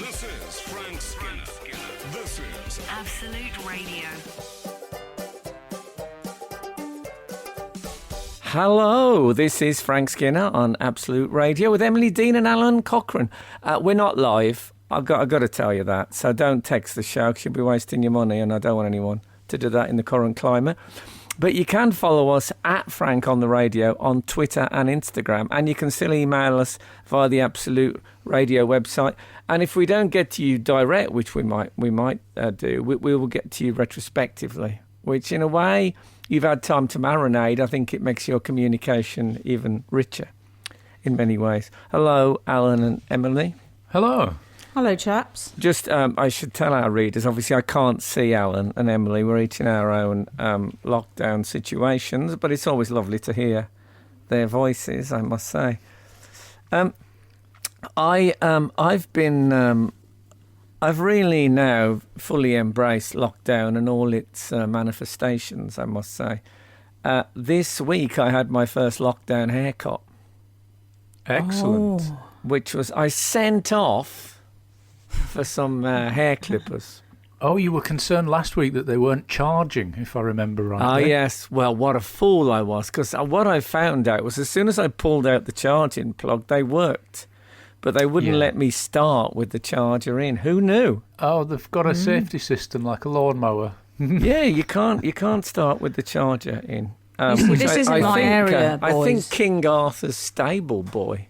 This is Frank Skinner. This is Absolute Radio. Hello, this is Frank Skinner on Absolute Radio with Emily Dean and Alan Cochrane. We're not live. I've got to tell you that. So don't text the show because you'll be wasting your money, and I don't want anyone to do that in the current climate. But you can follow us at Frank on the Radio on Twitter and Instagram, and you can still email us via the Absolute Radio website. And if we don't get to you direct, which we might do, we will get to you retrospectively, which in a way you've had time to marinate. I think it makes your communication even richer in many ways. Hello, Alan and Emily. Hello. Hello, chaps. Just, I should tell our readers, obviously I can't see Alan and Emily. We're each in our own lockdown situations, but it's always lovely to hear their voices, I must say. I've really now fully embraced lockdown and all its manifestations, I must say. This week I had my first lockdown haircut. Excellent. Oh. Which was, I sent off for some hair clippers. Oh, you were concerned last week that they weren't charging, if I remember rightly. Yes. Well, what a fool I was, because what I found out was as soon as I pulled out the charging plug, they worked. But they wouldn't let me start with the charger in. Who knew? Oh, they've got a safety system like a lawnmower. Yeah, you can't start with the charger in. This isn't my area, I think boys. King Arthur's stable boy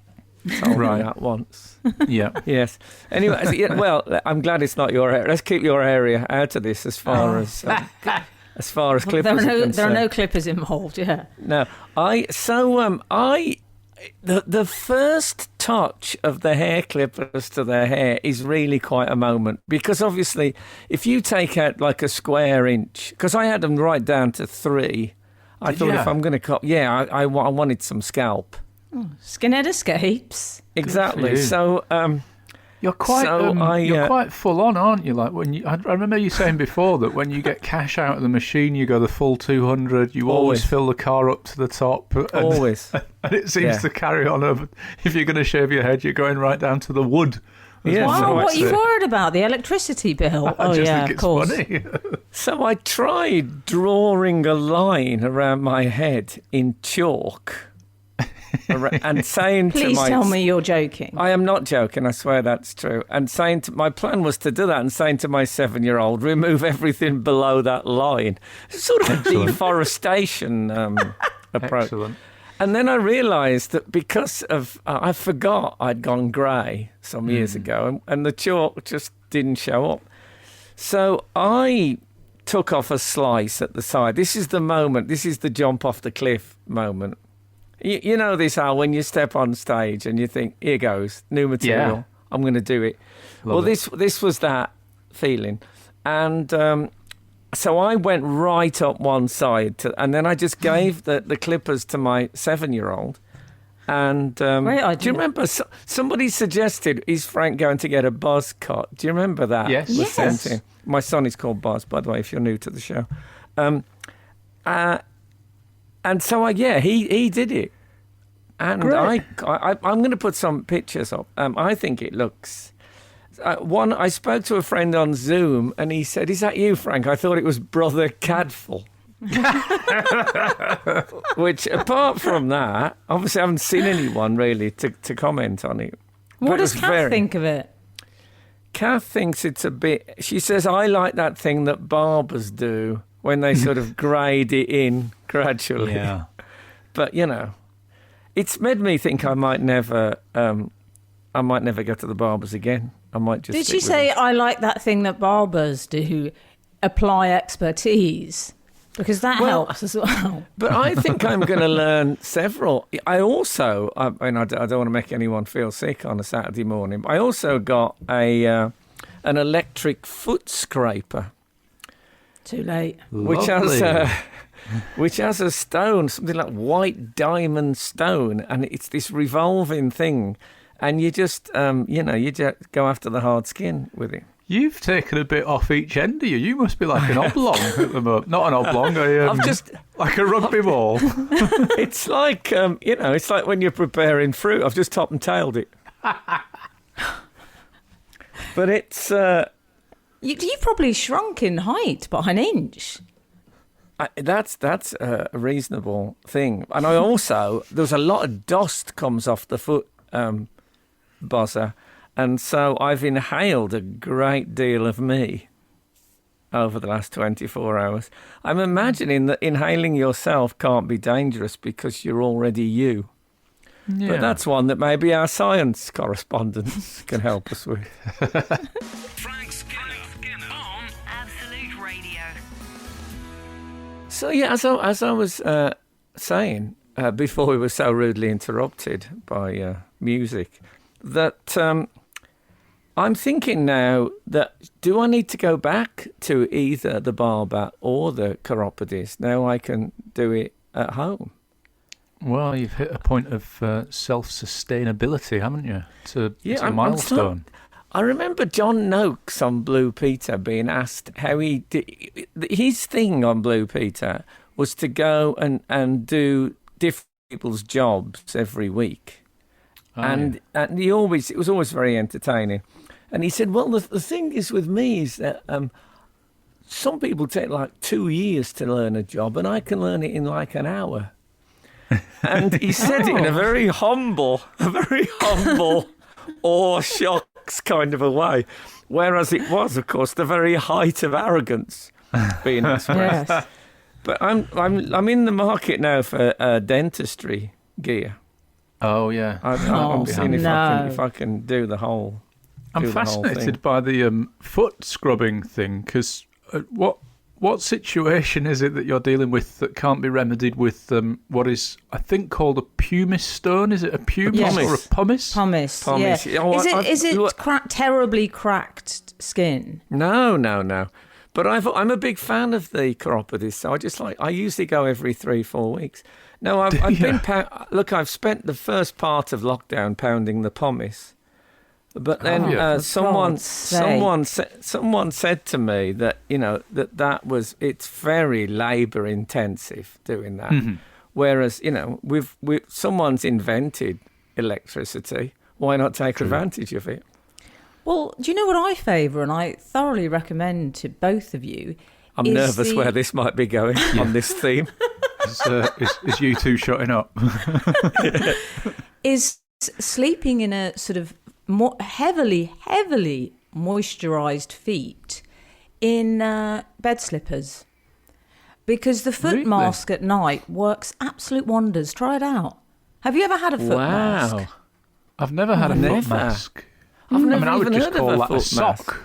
told me that once. Yeah. Yes. Anyway, well, I'm glad it's not your area. Let's keep your area out of this as far as clippers are concerned. There are no clippers involved, yeah. No. The first touch of the hair clippers to their hair is really quite a moment, because obviously if you take out like a square inch, because I had them right down to 3, I thought if I'm going to cut, I wanted some scalp. Skinhead escapes. Exactly. So You're quite you're quite full on, aren't you? Like when I remember you saying before that when you get cash out of the machine, you go the full 200. You always fill the car up to the top. And, always. And it seems to carry on over. If you're going to shave your head, you're going right down to the wood. Yeah. Wow, what are you worried about? The electricity bill? I just think of it's course. funny. So I tried drawing a line around my head in chalk. And saying Please to tell me you're joking. I am not joking, I swear that's true. And my plan was to do that and saying to my 7-year-old, remove everything below that line. Sort of a deforestation approach. Excellent. And then I realised that because of, I forgot I'd gone grey some years ago and the chalk just didn't show up. So I took off a slice at the side. This is the moment, this is the jump off the cliff moment. You know this, Al, when you step on stage and you think, here goes, new material, I'm going to do it. This was that feeling. And so I went right up one side, and then I just gave the clippers to my 7-year-old. And Great idea. Do you remember, somebody suggested, is Frank going to get a buzz cut? Do you remember that? Yes. Was sent in. My son is called Buzz, by the way, if you're new to the show. And so, he did it. And I'm going to put some pictures up. I think it looks... I spoke to a friend on Zoom, and he said, is that you, Frank? I thought it was Brother Cadful. Which, apart from that, obviously I haven't seen anyone really to comment on it. What does Kath think of it? Kath thinks it's a bit... She says, I like that thing that barbers do when they sort of grade it in gradually. Yeah. But, it's made me think I might never go to the barbers again. I might just... Did she say, I like that thing that barbers do, apply expertise? Because that helps as well. But I think I'm going to learn several. I also, I don't want to make anyone feel sick on a Saturday morning, but I also got an electric foot scraper. Too late. Which has a stone, something like white diamond stone, and it's this revolving thing, and you just, you just go after the hard skin with it. You've taken a bit off each end of you. You must be like an oblong at the moment. Not an oblong, like a rugby ball. It's like, it's like when you're preparing fruit. I've just top and tailed it. But it's... You've probably shrunk in height by an inch. That's a reasonable thing. And I also... There's a lot of dust comes off the foot buzzer. And so I've inhaled a great deal of me over the last 24 hours. I'm imagining that inhaling yourself can't be dangerous because you're already you. Yeah. But that's one that maybe our science correspondents can help us with. Frank Skinner on Absolute Radio. So, yeah, as I was saying before we were so rudely interrupted by music, that... I'm thinking now that do I need to go back to either the barber or the chiropodist? Now I can do it at home. Well, you've hit a point of self-sustainability, haven't you? It's a milestone. I remember John Noakes on Blue Peter being asked how he did. His thing on Blue Peter was to go and do different people's jobs every week. And it was always very entertaining. And he said, well, the thing is with me is that some people take like 2 years to learn a job and I can learn it in like an hour. And he said it in a very humble, awe shocks kind of a way. Whereas it was, of course, the very height of arrogance being expressed. Yes. But I'm in the market now for dentistry gear. Oh, yeah. I'm seeing if I can do the whole... I'm fascinated by the foot scrubbing thing, because what situation is it that you're dealing with that can't be remedied with what is, I think, called a pumice stone? Is it a pumice or a pumice? Pumice, yeah. Oh, is it terribly cracked skin? No. But I'm a big fan of the chiropodist, so I usually go every 3-4 weeks. No, I've spent the first part of lockdown pounding the pumice. But then someone said to me that it's very labour intensive doing that. Mm-hmm. Whereas someone's invented electricity. Why not take advantage of it? Well, do you know what I favour and I thoroughly recommend to both of you? I'm nervous where this might be going on this theme. Is you two shutting up? Is sleeping in a sort of more heavily moisturised feet in bed slippers, because the foot mask at night works absolute wonders. Try it out. Have you ever had a foot mask? I've never had a foot mask. I would just call that a sock.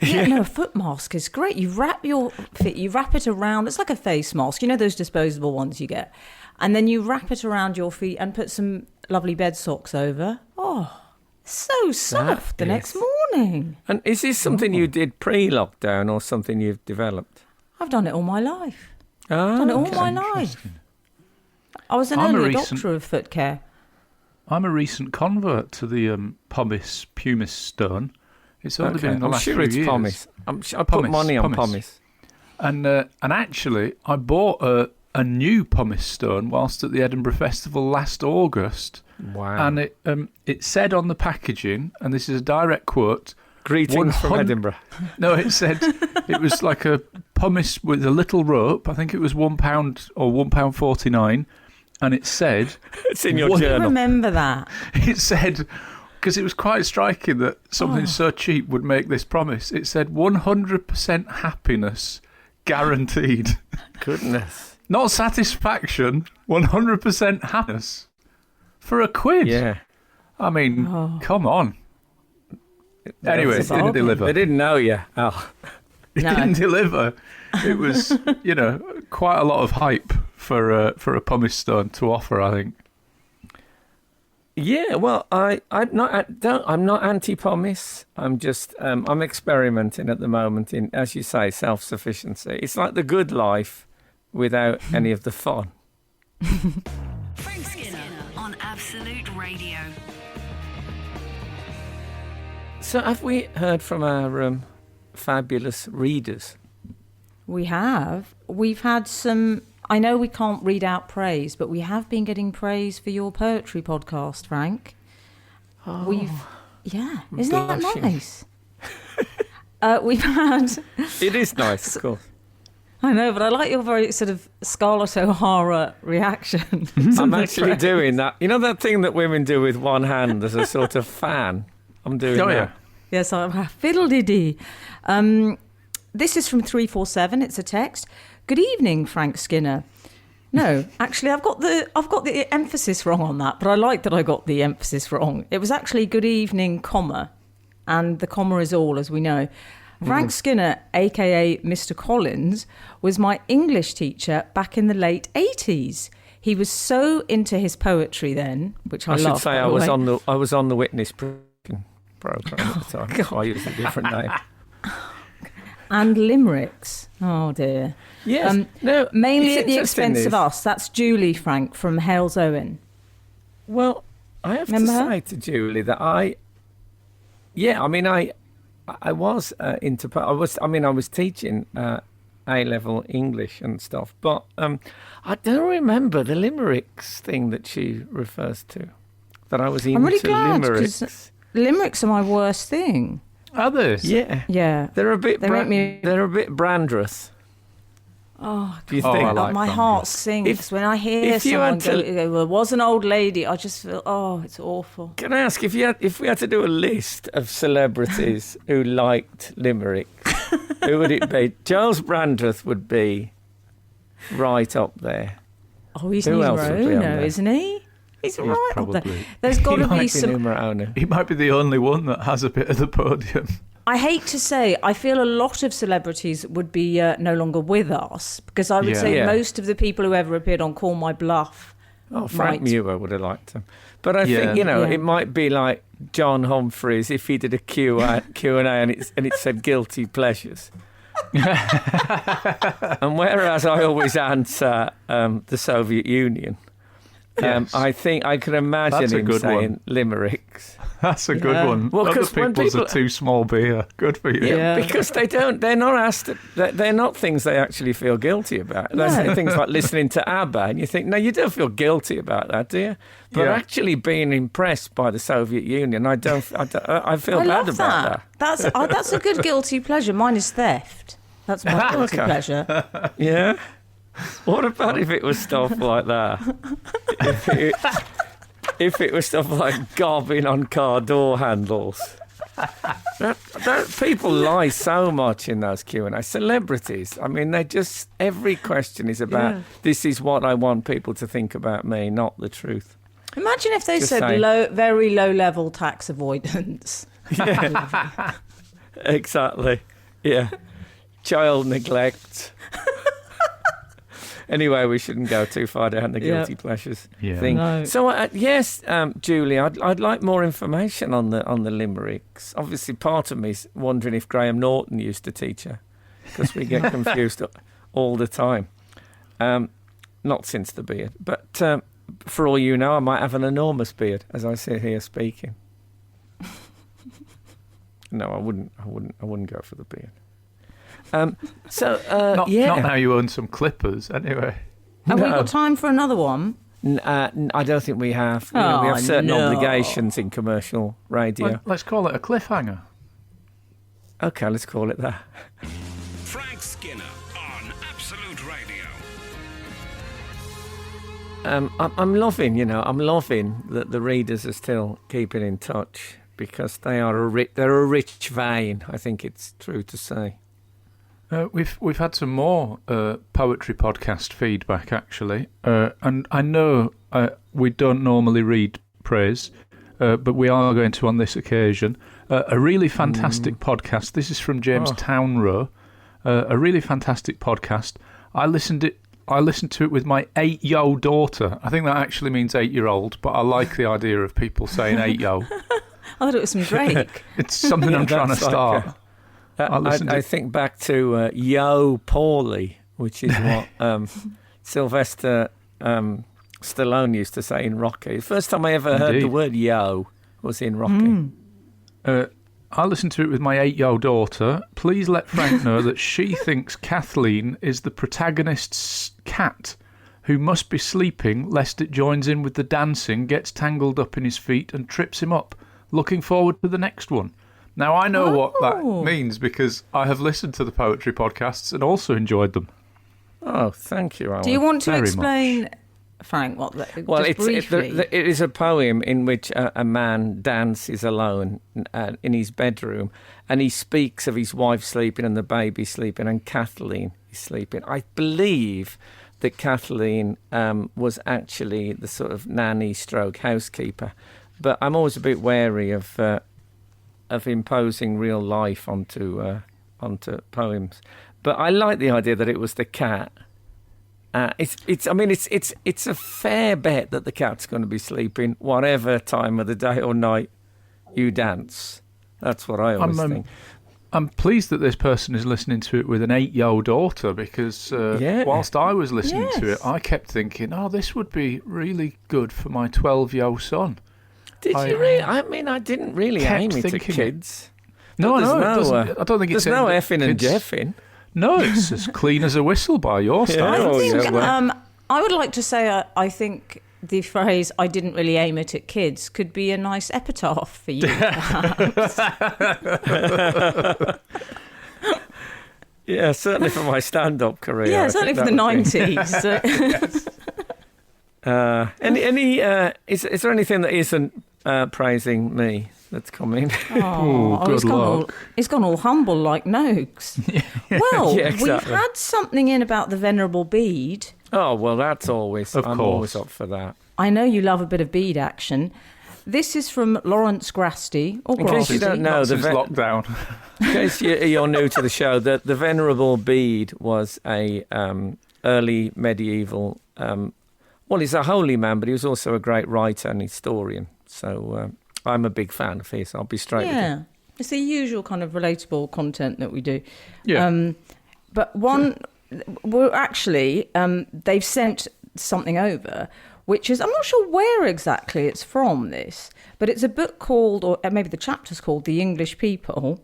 No, a foot mask is great. You wrap your feet, you wrap it around. It's like a face mask. You know those disposable ones you get, and then you wrap it around your feet and put some lovely bed socks over. Oh. So soft the next morning. And is this something you did pre-lockdown or something you've developed? I've done it all my life. I was an early adopter of foot care. I'm a recent convert to the pumice stone. It's only been in the last few years. I'm sure I put money on pumice. And actually, I bought a new pumice stone whilst at the Edinburgh Festival last August. Wow. And it said on the packaging, and this is a direct quote, "Greetings from Edinburgh." No, it said it was like a pumice with a little rope. I think it was £1 or £1.49, and it said... It's in your journal. I remember that. It said, because it was quite striking that something so cheap would make this promise. It said 100% happiness guaranteed. Goodness. Not satisfaction, 100% happiness. For a quid. Yeah. I mean, come on. Anyway, it didn't deliver. They didn't know you. Oh. It didn't deliver. It was, quite a lot of hype for a pumice stone to offer, I think. Yeah, well, I'm not anti-pumice. I'm just I'm experimenting at the moment in, as you say, self-sufficiency. It's like the good life without any of the fun. Frank Skinner on Absolute Radio. So have we heard from our fabulous readers? We have. We've had some... I know we can't read out praise, but we have been getting praise for your poetry podcast, Frank. Oh, Yeah, isn't that blushing. nice? We've had... It is nice, of course. I know, but I like your very sort of Scarlett O'Hara reaction. I'm actually doing that. You know that thing that women do with one hand as a sort of fan? I'm doing that. Yeah. Yes, I'm fiddle-dee-dee. This is from 347. It's a text. Good evening, Frank Skinner. No, actually, I've got the emphasis wrong on that, but I like that I got the emphasis wrong. It was actually good evening, comma, and the comma is all, as we know. Frank Skinner, a.k.a. Mr. Collins, was my English teacher back in the late 80s. He was so into his poetry then, which I love. should say I was on the witness program at the time. So I used a different name. And limericks. Oh, dear. Yes. Mainly it's at the interesting expense this. of us. That's Julie, Frank, from Hales Owen. Well, I have Remember to her? say to Julie that I was I was teaching A-level English and stuff, but I don't remember the limericks thing that she refers to. That I was into I'm really glad, limericks. 'cause limericks are my worst thing. Others? Yeah, Yeah. they're a bit. They make me- They're a bit brandrous. Oh, Do you Oh, think? I like my them. heart sinks If- when I hear if you someone had to- go, well, there was an old lady. I just feel, it's awful. Can I ask if we had to do a list of celebrities who liked limericks, who would it be? Charles Brandreth would be right up there. Oh, he's Who else would be on numero there? uno, isn't he? He's right up there. probably- There's got to He might be be some... numero uno. He might be the only one that has a bit of the podium. I hate to say, I feel a lot of celebrities would be no longer with us, because I would Yeah. say Yeah. most of the people who ever appeared on Call My Bluff. Oh, Frank Right. Muir would have liked him. But I Yeah. think, Yeah. it might be like John Humphreys if he did a Q&A and it said guilty pleasures. And whereas I always answer the Soviet Union, Yes. I think I can imagine That's a him good saying one. limericks. That's a good Yeah. one. Well, Other 'cause when people's people- are too small beer. Good for you. Yeah. Because they're not asked, they're not things they actually feel guilty about. They say things like listening to ABBA, and you think, no, you don't feel guilty about that, do you? But Yeah. actually being impressed by the Soviet Union, I feel I bad love about that. That's a good guilty pleasure. Mine is theft. That's my guilty Okay. pleasure. Yeah. What about if it was stuff like that? if it was stuff like gobbing on car door handles. People lie so much in those Q&A. Celebrities, I mean, every question is about, this is what I want people to think about me, not the truth. Imagine if they Just said saying. very low level tax avoidance. Yeah, exactly. Yeah. Child neglect. Anyway, we shouldn't go too far down the guilty pleasures thing. No. So, yes, Julie, I'd like more information on the limericks. Obviously, part of me's wondering if Graham Norton used to teach her, because we get confused all the time. Not since the beard, but for all you know, I might have an enormous beard as I sit here speaking. No, I wouldn't go for the beard. Not now you own some clippers, anyway. Have we got time for another one? I don't think we have. We have certain obligations in commercial radio. Let's call it a cliffhanger. Okay, let's call it that. Frank Skinner on Absolute Radio. I'm loving that the readers are still keeping in touch, because they're a rich vein, I think it's true to say. We've had some more poetry podcast feedback, actually, and I know we don't normally read praise, but we are going to on this occasion. A really fantastic podcast. This is from James Townrow. A really fantastic podcast. I listened to it with my 8-year-old daughter. I think that actually means 8-year-old, but I like the idea of people saying 8-year-old. I thought it was some Drake. It's something I'm trying to that's like start. I think back to Yo Paulie, which is what Sylvester Stallone used to say in Rocky. The first time I ever heard the word yo was in Rocky. I listened to it with my 8-year-old daughter. Please let Frank know that she thinks Kathleen is the protagonist's cat, who must be sleeping lest it joins in with the dancing, gets tangled up in his feet and trips him up. looking forward to the next one. Now, I know what that means because I have listened to the poetry podcasts and also enjoyed them. Oh, thank you, Alan. Do you want to Very explain, much. Frank, what the, Well, just briefly? it is a poem in which a man dances alone in his bedroom, and he speaks of his wife sleeping and the baby sleeping and Kathleen is sleeping. I believe that Kathleen was actually the sort of nanny stroke housekeeper, but I'm always a bit wary of imposing real life onto poems. But I like the idea that it was the cat. It's a fair bet that the cat's going to be sleeping whatever time of the day or night you dance. That's what I always think. I'm pleased that this person is listening to it with an 8-year-old daughter because whilst I was listening to it, I kept thinking, this would be really good for my 12-year-old son. Did you really? I mean, I didn't really aim it at kids. No, I don't think it's... There's no effing and jeffing. No, it's as clean as a whistle by your style. I would like to say I think the phrase "I didn't really aim it at kids" could be a nice epitaph for you. Yeah, certainly for my stand-up career. Yeah, certainly for the 90s. Yes. Is there anything that isn't praising me that's coming? Good luck. He's gone all humble like Noakes. Well, Yeah, exactly. We've had something in about the Venerable Bede. Oh, well, that's always... Of I'm course. always up for that. I know you love a bit of bead action. This is from Lawrence Grasty. In case you don't know, Since lockdown. in case you're new to the show, the Venerable Bede was a early medieval... he's a holy man, but he was also a great writer and historian. So I'm a big fan of his. I'll be straight with you. Yeah, it's the usual kind of relatable content that we do. Yeah. But they've sent something over, which is, I'm not sure where exactly it's from this, but it's a book called, or maybe the chapter's called, The English People.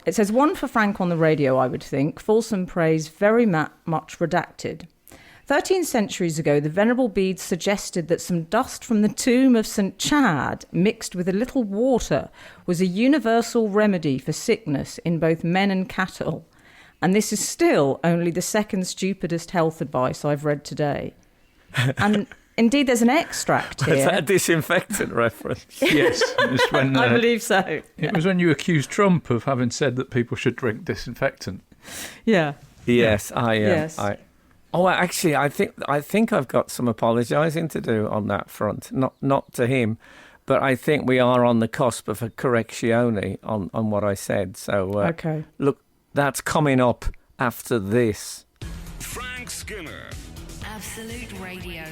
It says, one for Frank on the radio, I would think, fulsome praise, very much redacted. 13 centuries ago, the Venerable Bede suggested that some dust from the tomb of St. Chad mixed with a little water was a universal remedy for sickness in both men and cattle. And this is still only the second stupidest health advice I've read today. And indeed, there's an extract here. Is that a disinfectant reference? Yes. It was when, I believe so. It was when you accused Trump of having said that people should drink disinfectant. Yeah. Yes, Yes. Actually, I think I've got some apologising to do on that front. Not to him, but I think we are on the cusp of a correctione on what I said. So, Okay. Look, that's coming up after this. Frank Skinner. Absolute Radio.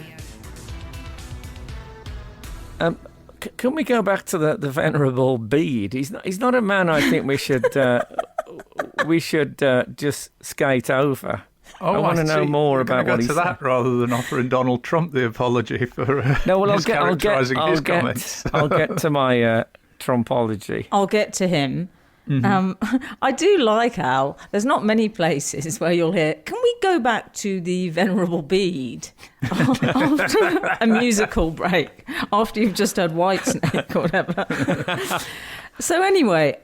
Can we go back to the Venerable Bede? He's not a man I think we should just skate over. I want to know more about what he said. that rather than offering Donald Trump the apology for mischaracterising his comments. I'll get to my Trumpology. I'll get to him. I do like Al. There's not many places where you'll hear, can we go back to the Venerable Bede after a musical break, after you've just heard Whitesnake or whatever. So anyway,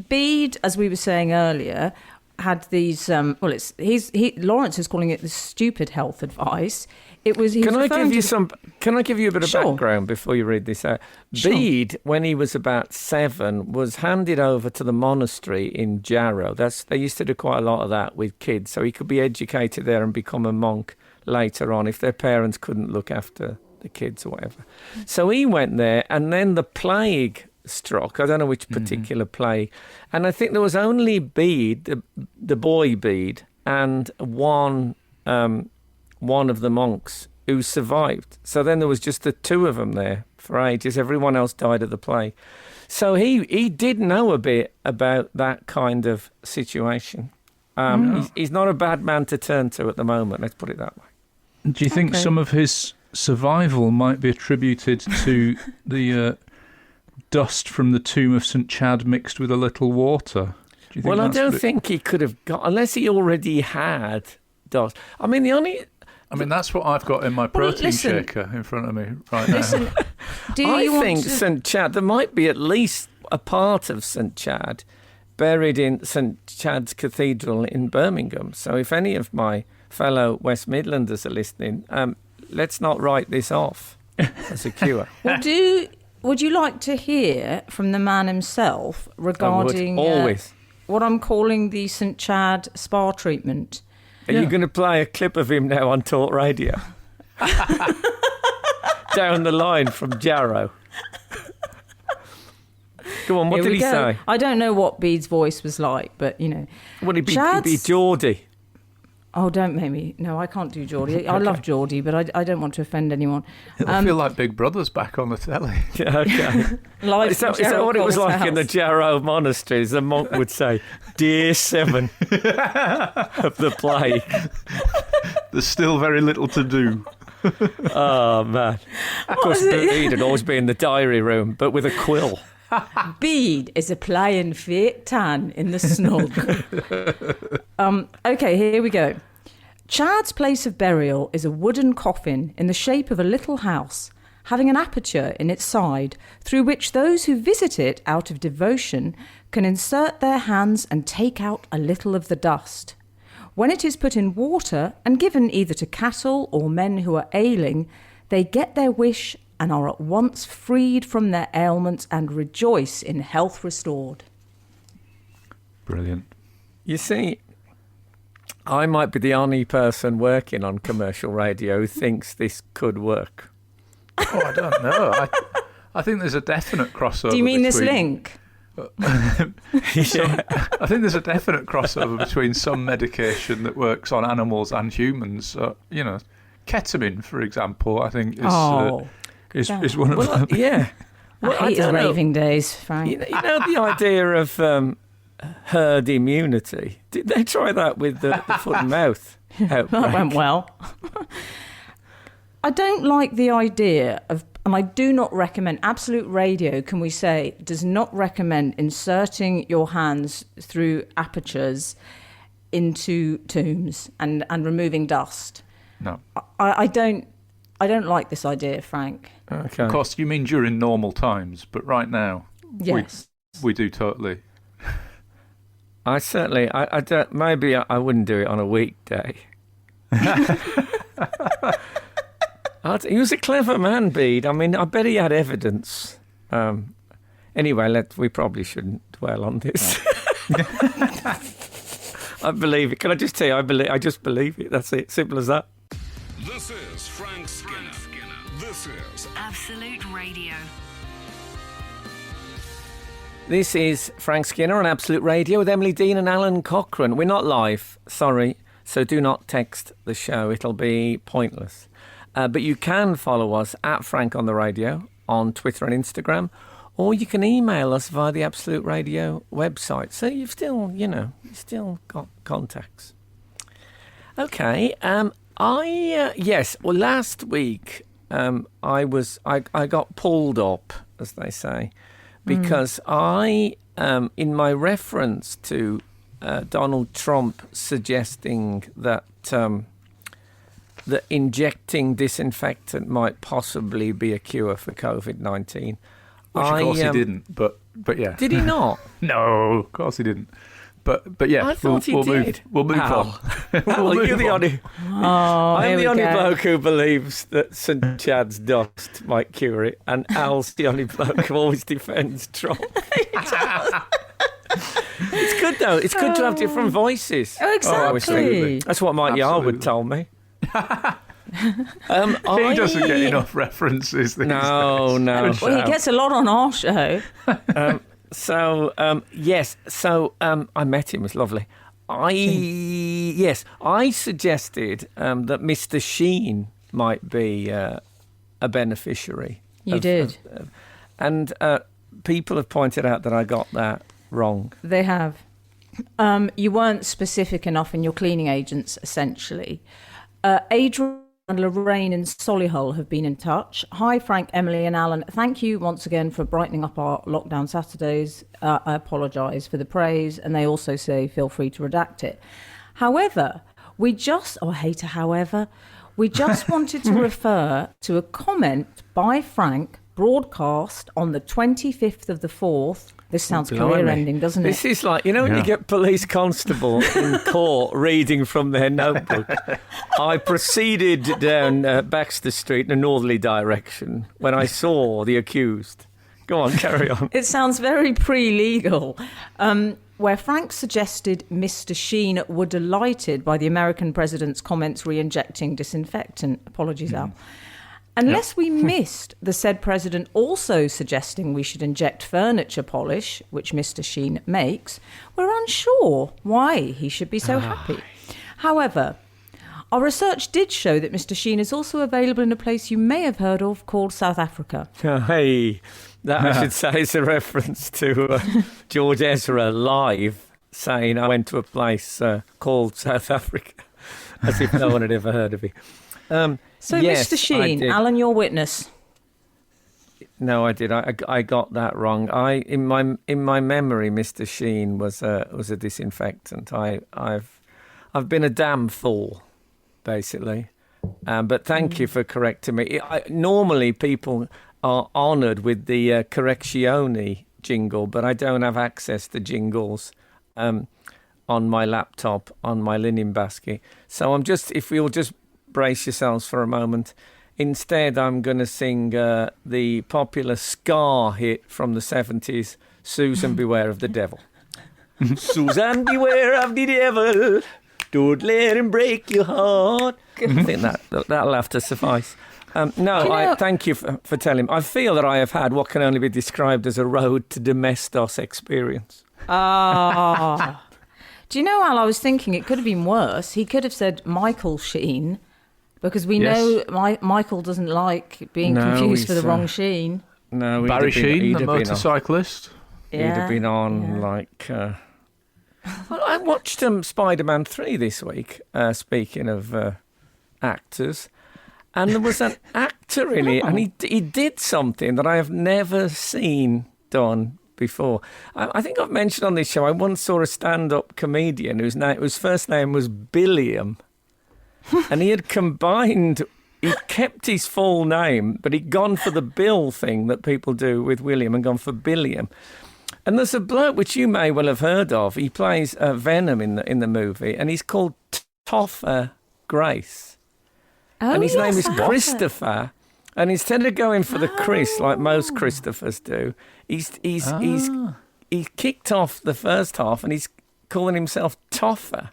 Bede, as we were saying earlier, had these. Lawrence is calling it the stupid health advice. Can I give you a bit of background before you read this out? Sure. Bede, when he was about 7, was handed over to the monastery in Jarrow. They used to do quite a lot of that with kids, so he could be educated there and become a monk later on if their parents couldn't look after the kids or whatever. So he went there, and then the plague struck. I don't know which particular plague, and I think there was only Bede, the boy Bede, and one of the monks who survived. So then there was just the two of them there for ages. Everyone else died of the plague. So he did know a bit about that kind of situation. He's not a bad man to turn to at the moment, let's put it that way. Do you think some of his survival might be attributed to the dust from the tomb of St. Chad mixed with a little water? I don't think he could have got, unless he already had dust. I mean, the only I mean, that's what I've got in my protein shaker in front of me right now. Listen, I think St Chad, there might be at least a part of St Chad buried in St Chad's Cathedral in Birmingham. So if any of my fellow West Midlanders are listening, let's not write this off as a cure. Well, would you like to hear from the man himself regarding always what I'm calling the St Chad spa treatment? Are you going to play a clip of him now on Talk Radio? Down the line from Jarrow. Go on, what did he say? I don't know what Bede's voice was like, but, Would he be Geordie? Oh, don't make me. No, I can't do Geordie. I love Geordie, but I don't want to offend anyone. It'll feel like Big Brother's back on the telly. Yeah, okay. Is that what it was like in the Jarrow monasteries? The monk would say, "Dear Seven of the plague." There's still very little to do. Oh, man. Of course, Bede would always be in the diary room, but with a quill. Bede is applying fake tan in the snug. Okay, here we go. Chad's place of burial is a wooden coffin in the shape of a little house, having an aperture in its side through which those who visit it out of devotion can insert their hands and take out a little of the dust. When it is put in water and given either to cattle or men who are ailing, they get their wish and are at once freed from their ailments and rejoice in health restored. Brilliant. You see, I might be the only person working on commercial radio who thinks this could work. Oh, I don't know. I think there's a definite crossover. Do you mean this link? I think there's a definite crossover between some medication that works on animals and humans. Ketamine, for example, I think is one of them. Yeah. Well, I hate his raving days, Frank. You know the idea of herd immunity? Did they try that with the foot and mouth outbreak? That went well. I don't like the idea of, and I do not recommend, Absolute Radio, can we say, does not recommend inserting your hands through apertures into tombs and removing dust. No. I don't like this idea, Frank. Okay. Of course, you mean during normal times, but right now, yes, we do totally. I certainly, I don't, maybe I wouldn't do it on a weekday. He was a clever man, Bede. I mean, I bet he had evidence. Anyway, we probably shouldn't dwell on this. I believe it. Can I just tell you, I just believe it. That's it. Simple as that. This is Frank Skinner. This is Absolute Radio. This is Frank Skinner on Absolute Radio with Emily Dean and Alan Cochrane. We're not live, sorry, so do not text the show. It'll be pointless. But you can follow us at Frank on the Radio on Twitter and Instagram, or you can email us via the Absolute Radio website. So you've still, you've still got contacts. Okay. Last week I got pulled up, as they say, because I, in my reference to Donald Trump suggesting that that injecting disinfectant might possibly be a cure for COVID-19. Which, of course, he didn't, but yeah. Did he not? No, of course he didn't. But yeah, I thought he did. We'll move on. You're the only. I'm the only bloke who believes that St Chad's dust might cure it, and Al's the only bloke who always defends Trump. It's good though. It's good to have different voices. Oh, exactly. That's what Mike Yarwood told me. He doesn't get enough references these days. No. Well, he gets a lot on our show. Yes. I met him. It was lovely. I suggested that Mr. Sheen might be a beneficiary. You did. And people have pointed out that I got that wrong. They have. You weren't specific enough in your cleaning agents, essentially. Adrian and Lorraine in Solihull have been in touch. Hi, Frank, Emily and Alan. Thank you once again for brightening up our lockdown Saturdays. I apologise for the praise, and they also say feel free to redact it. However, We just wanted to refer to a comment by Frank broadcast on the 25th of the 4th. This sounds career-ending, doesn't it? This is like, when you get police constable in court reading from their notebook. I proceeded down Baxter Street in a northerly direction when I saw the accused. Go on, carry on. It sounds very pre-legal. Where Frank suggested Mr. Sheen were delighted by the American president's comments re-injecting disinfectant. Apologies, Al. Unless we missed the said president also suggesting we should inject furniture polish, which Mr. Sheen makes, we're unsure why he should be so happy. However, our research did show that Mr. Sheen is also available in a place you may have heard of called South Africa. Hey, that I should say is a reference to George Ezra live saying I went to a place called South Africa, as if no one had ever heard of it. So, yes, Mr. Sheen, Alan, your witness. No, I did. I got that wrong. In my memory, Mr. Sheen was a disinfectant. I've been a damn fool, basically. But thank you for correcting me. Normally, people are honoured with the Correctione jingle, but I don't have access to jingles on my laptop, on my linen basket. So if you'll just brace yourselves for a moment. Instead, I'm going to sing the popular ska hit from the 70s, Susan Beware of the Devil. Susan, beware of the devil. Don't let him break your heart. I think that'll have to suffice. Thank you for telling me. I feel that I have had what can only be described as a road to Domestos experience. Ah. Do you know, Al, I was thinking it could have been worse. He could have said Michael Sheen, because we know Michael doesn't like being confused for the wrong Sheen. No, Barry Sheen, the motorcyclist. He'd have been on I watched Spiderman 3 this week, speaking of actors, and there was an actor in it, and he did something that I have never seen done before. I think I've mentioned on this show, I once saw a stand-up comedian whose first name was Billiam, and he had he kept his full name, but he'd gone for the Bill thing that people do with William and gone for Billiam. And there's a bloke which you may well have heard of. He plays Venom in the movie, and he's called Topher Grace. And his name is Christopher. And instead of going for the Chris like most Christophers do, he's kicked off the first half and he's calling himself Topher,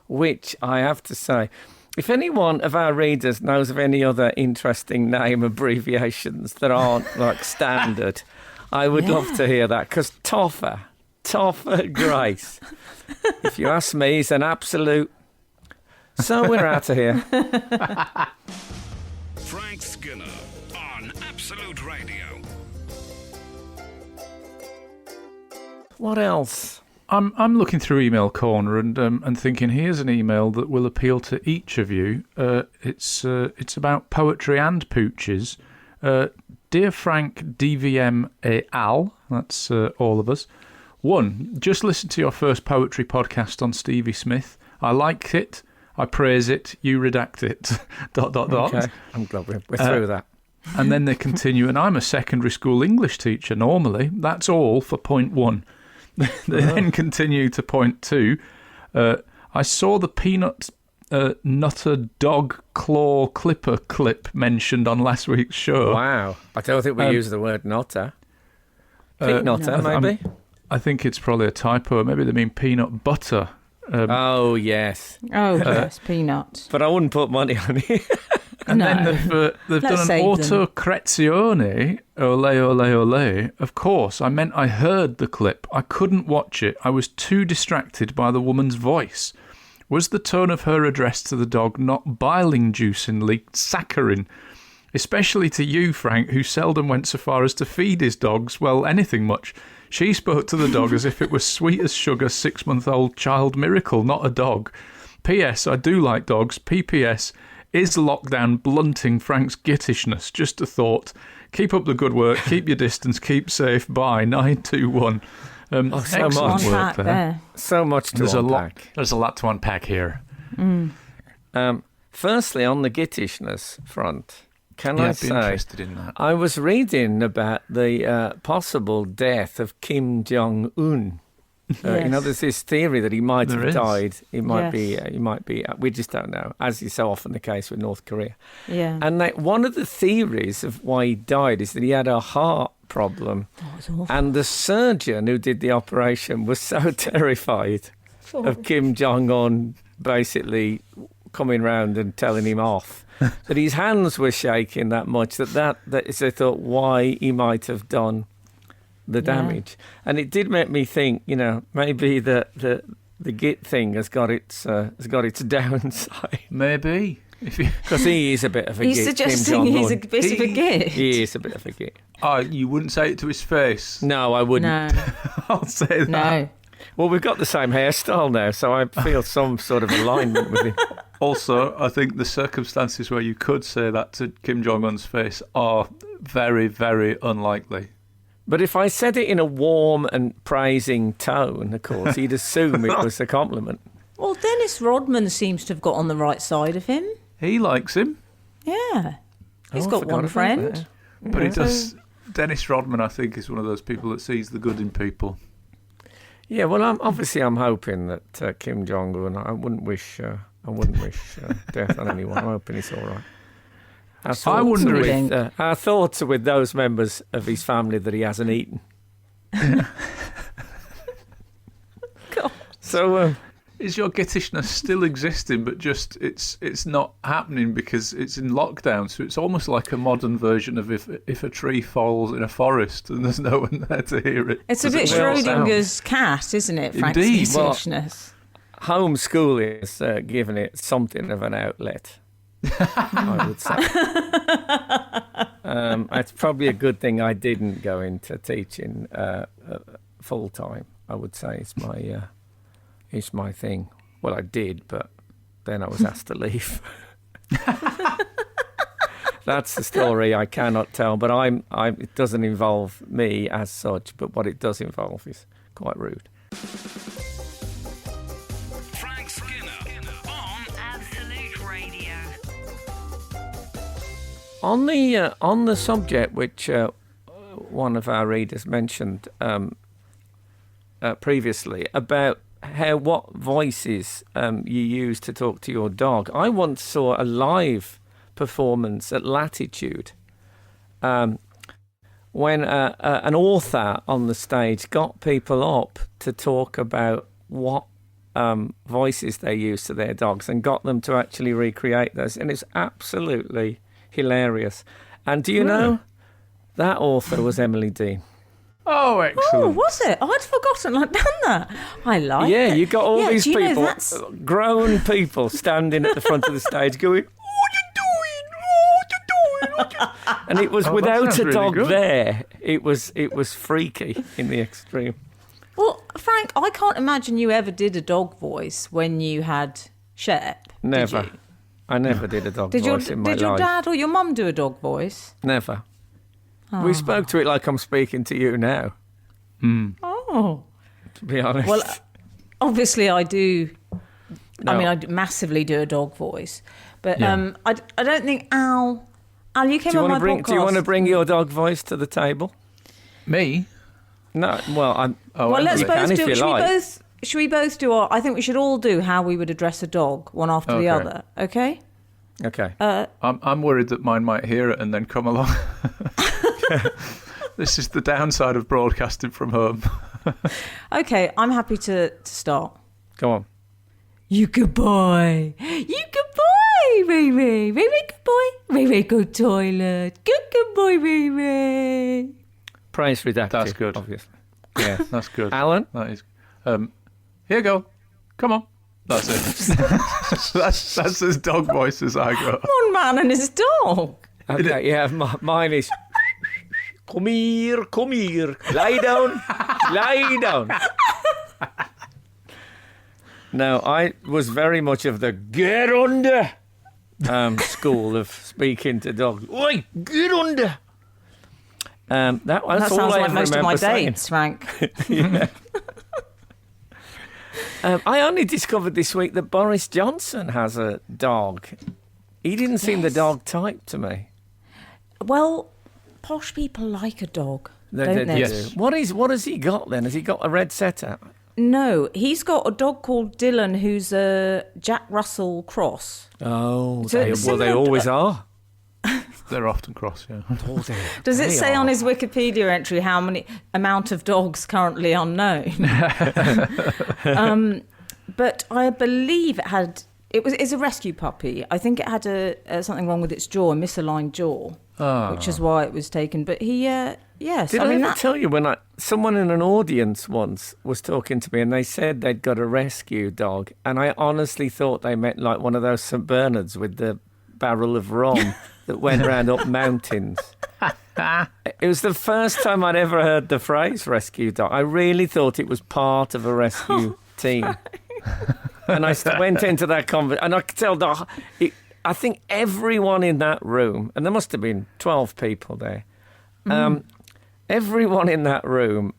which I have to say, if anyone of our readers knows of any other interesting name abbreviations that aren't like standard, I would love to hear that, because Topher Grace, if you ask me, he's an absolute... So we're out of here. Frank Skinner on Absolute Radio. What else? I'm looking through Email Corner and thinking, here's an email that will appeal to each of you. It's about poetry and pooches. Dear Frank, DVM et al., that's all of us. 1, just listen to your first poetry podcast on Stevie Smith. I like it. I praise it. You redact it. ... Okay. I'm glad we're through that. And then they continue, and I'm a secondary school English teacher normally. That's all for point 1. They then continue to point 2. I saw the peanut nutter dog claw clipper clip mentioned on last week's show. Wow. I don't think we use the word nutter. Peanut nutter, maybe? I think it's probably a typo. Maybe they mean peanut butter. Oh, yes. Oh, yes, peanut. But I wouldn't put money on it. And then they've done an autocrezione, ole, ole, ole. Of course, I meant I heard the clip. I couldn't watch it. I was too distracted by the woman's voice. Was the tone of her address to the dog not bile-inducing leaked saccharin? Especially to you, Frank, who seldom went so far as to feed his dogs, well, anything much. She spoke to the dog as if it was sweet as sugar 6-month-old child miracle, not a dog. P.S. I do like dogs. P.P.S. Is lockdown blunting Frank's gittishness? Just a thought. Keep up the good work. Keep your distance. Keep safe. Bye. 921. So much work there. So much to unpack. There's a lot to unpack here. Firstly, on the gittishness front, can I I'd be say, interested in that. I was reading about the possible death of Kim Jong-un. Yes. There's this theory that he might There have is. died. He might Yes. be. We just don't know, as is so often the case with North Korea. Yeah. And one of the theories of why he died is that he had a heart problem, It's awful. and the surgeon who did the operation was so terrified of Kim Jong-un basically coming round and telling him off that his hands were shaking that much that they thought why he might have done the damage. And it did make me think, maybe the git thing has got its downside. Maybe. Because he is a bit of a He's git. suggesting Kim he's a Jong-un. bit of a git. He is a bit of a git. Oh, you wouldn't say it to his face. No, I wouldn't. No, I'll say that. no. Well, we've got the same hairstyle now, so I feel some sort of alignment with him. Also, I think the circumstances where you could say that to Kim Jong-un's face are very, very unlikely. But if I said it in a warm and praising tone, of course, he'd assume it was a compliment. Well, Dennis Rodman seems to have got on the right side of him. He likes him, Yeah. He's Oh, I got forgot one about friend. that. but he does. Dennis Rodman, I think, is one of those people that sees the good in people. Yeah, well, I'm hoping that Kim Jong-un. I wouldn't wish death on anyone. I'm hoping he's all right. I wonder if- our thoughts are with those members of his family that he hasn't eaten. God. So, Is your gittishness still existing, but just it's not happening because it's in lockdown? So it's almost like a modern version of if a tree falls in a forest and there's no one there to hear it. It's a Does bit it well sound? Schrodinger's cat, isn't it, Frank's Indeed. Well- gittishness? homeschooling is giving it something of an outlet, I would say. It's probably a good thing I didn't go into teaching full time. I would say it's my thing. Well, I did, but then I was asked to leave. That's the story I cannot tell, but it doesn't involve me as such. But what it does involve is quite rude. Frank Skinner on Absolute Radio. On the subject which one of our readers mentioned previously about what voices you use to talk to your dog, I once saw a live performance at Latitude when an author on the stage got people up to talk about what voices they use to their dogs and got them to actually recreate those, and it's absolutely hilarious. And do you know that author was Emily Dean? Oh, excellent. Oh, was it? I'd forgotten I'd done that. I like it. Yeah, you got all these do you know people, that's- grown people, standing at the front of the stage going, "What you doing? What you doing? What you-" And it was Oh, that without sounds a really dog good. there. It was freaky in the extreme. Well, Frank, I can't imagine you ever did a dog voice when you had Shep. Never. Did you? I never did a dog Did your voice in my did your life. dad or your mum do a dog voice? Never. We spoke to it like I'm speaking to you now, Oh. to be honest. Well, obviously I do. No. I mean, I massively do a dog voice, but Yeah. I don't think Al, you came do you on my want to bring? podcast. Do you want to bring your dog voice to the table? Me? No. Well, I'm. Oh, Well, let's Emily. can both if do. you like. Should we both do our? I think we should all do how we would address a dog, one after the Okay. other. Okay. Okay. I'm worried that mine might hear it and then come along. This is the downside of broadcasting from home. Okay. I'm happy to start. Go on. You good boy. You good boy, Ray Ray. Ray Ray, good boy. Ray Ray, go toilet. Good boy, Ray Ray. Praise redacted. That's good. Obviously. Yeah. That's good. Alan. That is. Here you go. Come on. That's it. that's as dog voice as I got. One man and his dog. Okay. Yeah. Mine is. Come here. Come here. Lie down. Lie down. No, I was very much of the get under school of speaking to dogs. Oi, get under. That's That all sounds I like ever most of remember my saying. dates, Frank. Yeah. I only discovered this week that Boris Johnson has a dog He didn't seem the Yes. dog type to me. Well, posh people like a dog, don't they? Yes. What has he got then? Has he got a red setter? No, he's got a dog called Dylan, who's a Jack Russell cross. Oh, So it's they similar- always are. They're often cross, yeah. Does it They say on are. his Wikipedia entry how many amount of dogs currently unknown? But I believe it's a rescue puppy. I think it had something wrong with its jaw, a misaligned jaw, which is why it was taken. But he, yes, Did I I mean ever tell you when someone in an audience once was talking to me and they said they'd got a rescue dog, and I honestly thought they meant like one of those St Bernards with the barrel of rum that went round up mountains. It was the first time I'd ever heard the phrase rescue dog. I really thought it was part of a rescue team. And I went into that conversation, and I could tell I think everyone in that room, and there must have been 12 people there, everyone in that room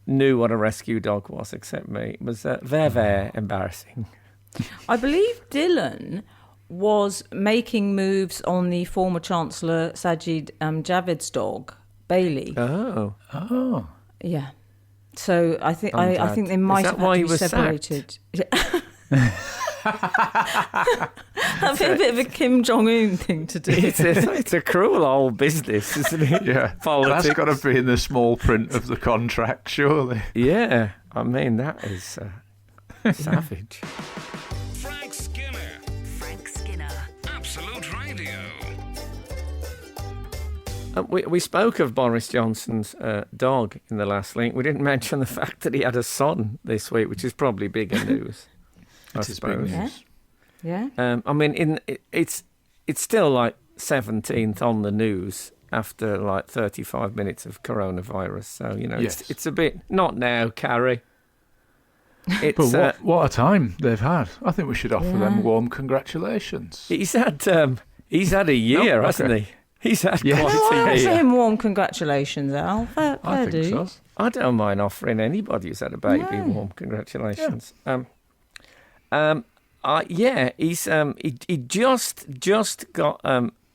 knew what a rescue dog was except me. It was very embarrassing. I believe Dylan was making moves on the former Chancellor Sajid Javid's dog, Bailey. Oh. Yeah. So I think I'm I glad. think they might Is that have had why to he be was separated. That'd be a bit of a Kim Jong-un thing to do. It's a cruel old business, isn't it? Yeah, Politics. that's got to be in the small print of the contract, surely. Yeah, I mean, that is savage. Frank Skinner. Frank Skinner. Absolute Radio. We spoke of Boris Johnson's dog in the last link. We didn't mention the fact that he had a son this week, which is probably bigger news. I It is big suppose. news. Yeah. Yeah. I mean, it's still like 17th on the news after like 35 minutes of coronavirus. So, you know, Yes. it's a bit, not now, Carrie. It's, But what a time they've had. I think we should offer Yeah. them warm congratulations. he's had a year, Oh, hasn't okay. he? He's had Yeah. quite No, I a offer year. him warm congratulations, Al. Fair I think so. dues. I don't mind offering anybody who's had a baby No. warm congratulations. He's he just got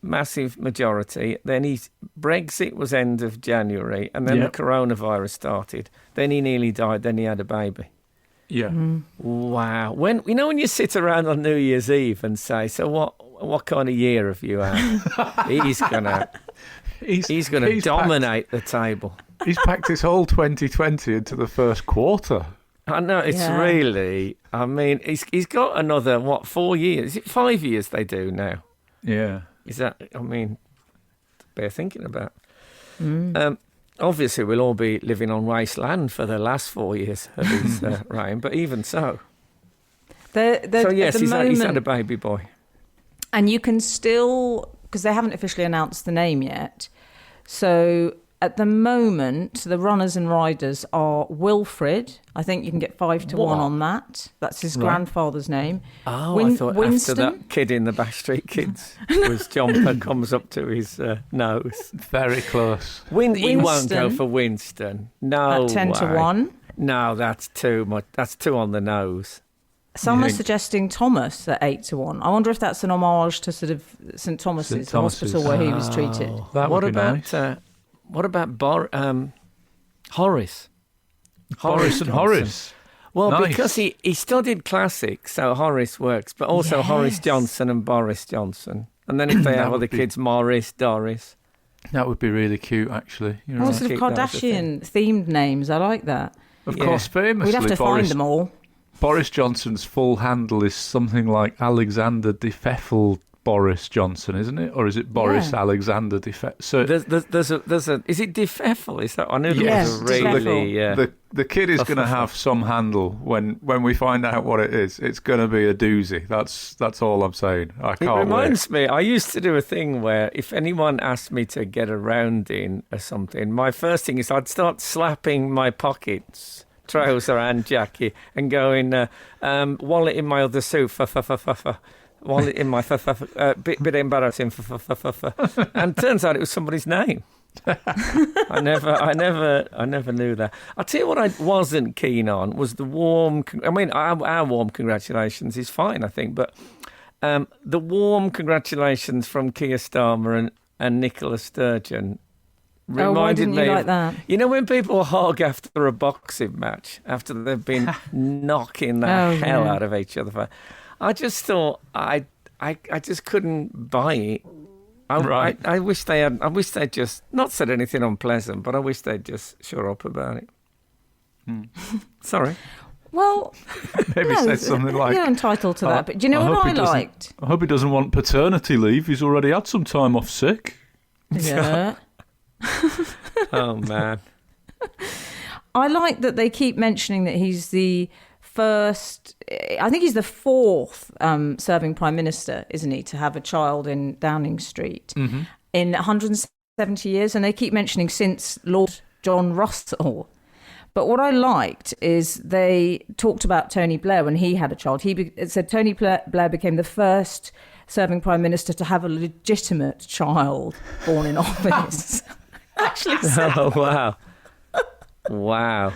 massive majority. Then Brexit was end of January, and then Yep. the coronavirus started. Then he nearly died. Then he had a baby. Yeah. Wow! When you sit around on New Year's Eve and say, "So what kind of year have you had?" he's gonna He's dominate the table. He's packed his whole 2020 into the first quarter. I know, it's Yeah. really, I mean, he's got another, 4 years? Is it 5 years they do now? Yeah. Is that, I mean, bear thinking about. Obviously, we'll all be living on wasteland for the last 4 years of his reign, but even so. So So, yes, at the he's moment, had a baby boy. and you can still, because they haven't officially announced the name yet. So at the moment, the runners and riders are Wilfred. I think you can get 5-1 What? on that. That's his Right. grandfather's name. Oh, I thought Winston. after that kid in the Backstreet Kids, whose jumper comes up to his nose. Very close. He won't go Winston. for Winston. No At 10-1. way. No, that's too much. That's too on the nose. Some You are think- suggesting Thomas at 8-1. I wonder if that's an homage to sort of St Thomas's, St. the Thomas's. hospital where he was treated. That what would be about nice. what about Horace? Boris and Johnson. Horace. Well, Nice. because he studied classics, so Horace works, but also Horace Yes. Johnson and Boris Johnson. And then if they That have would other be- kids, Morris, Doris. That would be really cute, actually. You're All right. sort of keep that as a thing. Kardashian-themed names. I like that. Of Yeah. course, famously, We'd have to find them all. Boris Johnson's full handle is something like Alexander de Pfeffel Boris Johnson, isn't it? Or is it Boris Yeah. Alexander de Pfeffel? So There's a is it De Pfeffel? Is that I knew there Yes, was a De really the kid is going to have some handle when we find out what it is. It's going to be a doozy. That's all I'm saying. I It can't wait. reminds me, I used to do a thing where if anyone asked me to get a round in or something, my first thing is I'd start slapping my pockets, trouser and jacket, and going, wallet in my other suit, wallet in my, bit embarrassing, and turns out it was somebody's name. I never knew that. I'll tell you what I wasn't keen on was the warm. I mean, our warm congratulations is fine, I think, but The warm congratulations from Keir Starmer and Nicola Sturgeon reminded why didn't me you like of, that? You know when people hog after a boxing match, after they've been knocking the hell out of each other? I just thought I just couldn't buy it. I wish they'd just not said anything unpleasant, but I wish they'd just shut up about it. Sorry. Well, maybe said something like, you're entitled to that. But do you know what I liked? I hope he doesn't want paternity leave. He's already had some time off sick. Yeah. Oh, man. I like that they keep mentioning that he's the first, I think he's the fourth serving Prime Minister, isn't he, to have a child in Downing Street in 170 years. And they keep mentioning since Lord John Russell. But what I liked is they talked about Tony Blair when he had a child. It said Tony Blair became the first serving Prime Minister to have a legitimate child born in office. Actually said. Oh, wow. Wow.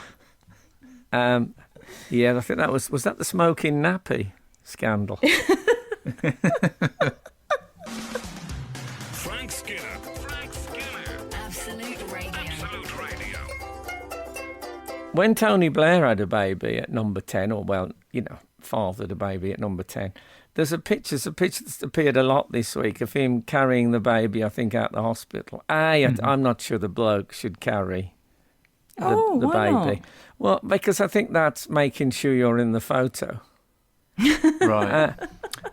Yeah, I think that was that the smoking nappy scandal? Frank Skinner. Absolute Radio. When Tony Blair had a baby at number 10, fathered a baby at number 10, there's a picture that's appeared a lot this week of him carrying the baby, I think, out the hospital. I'm not sure the bloke should carry the why baby. not? Well, because I think that's making sure you're in the photo. Right.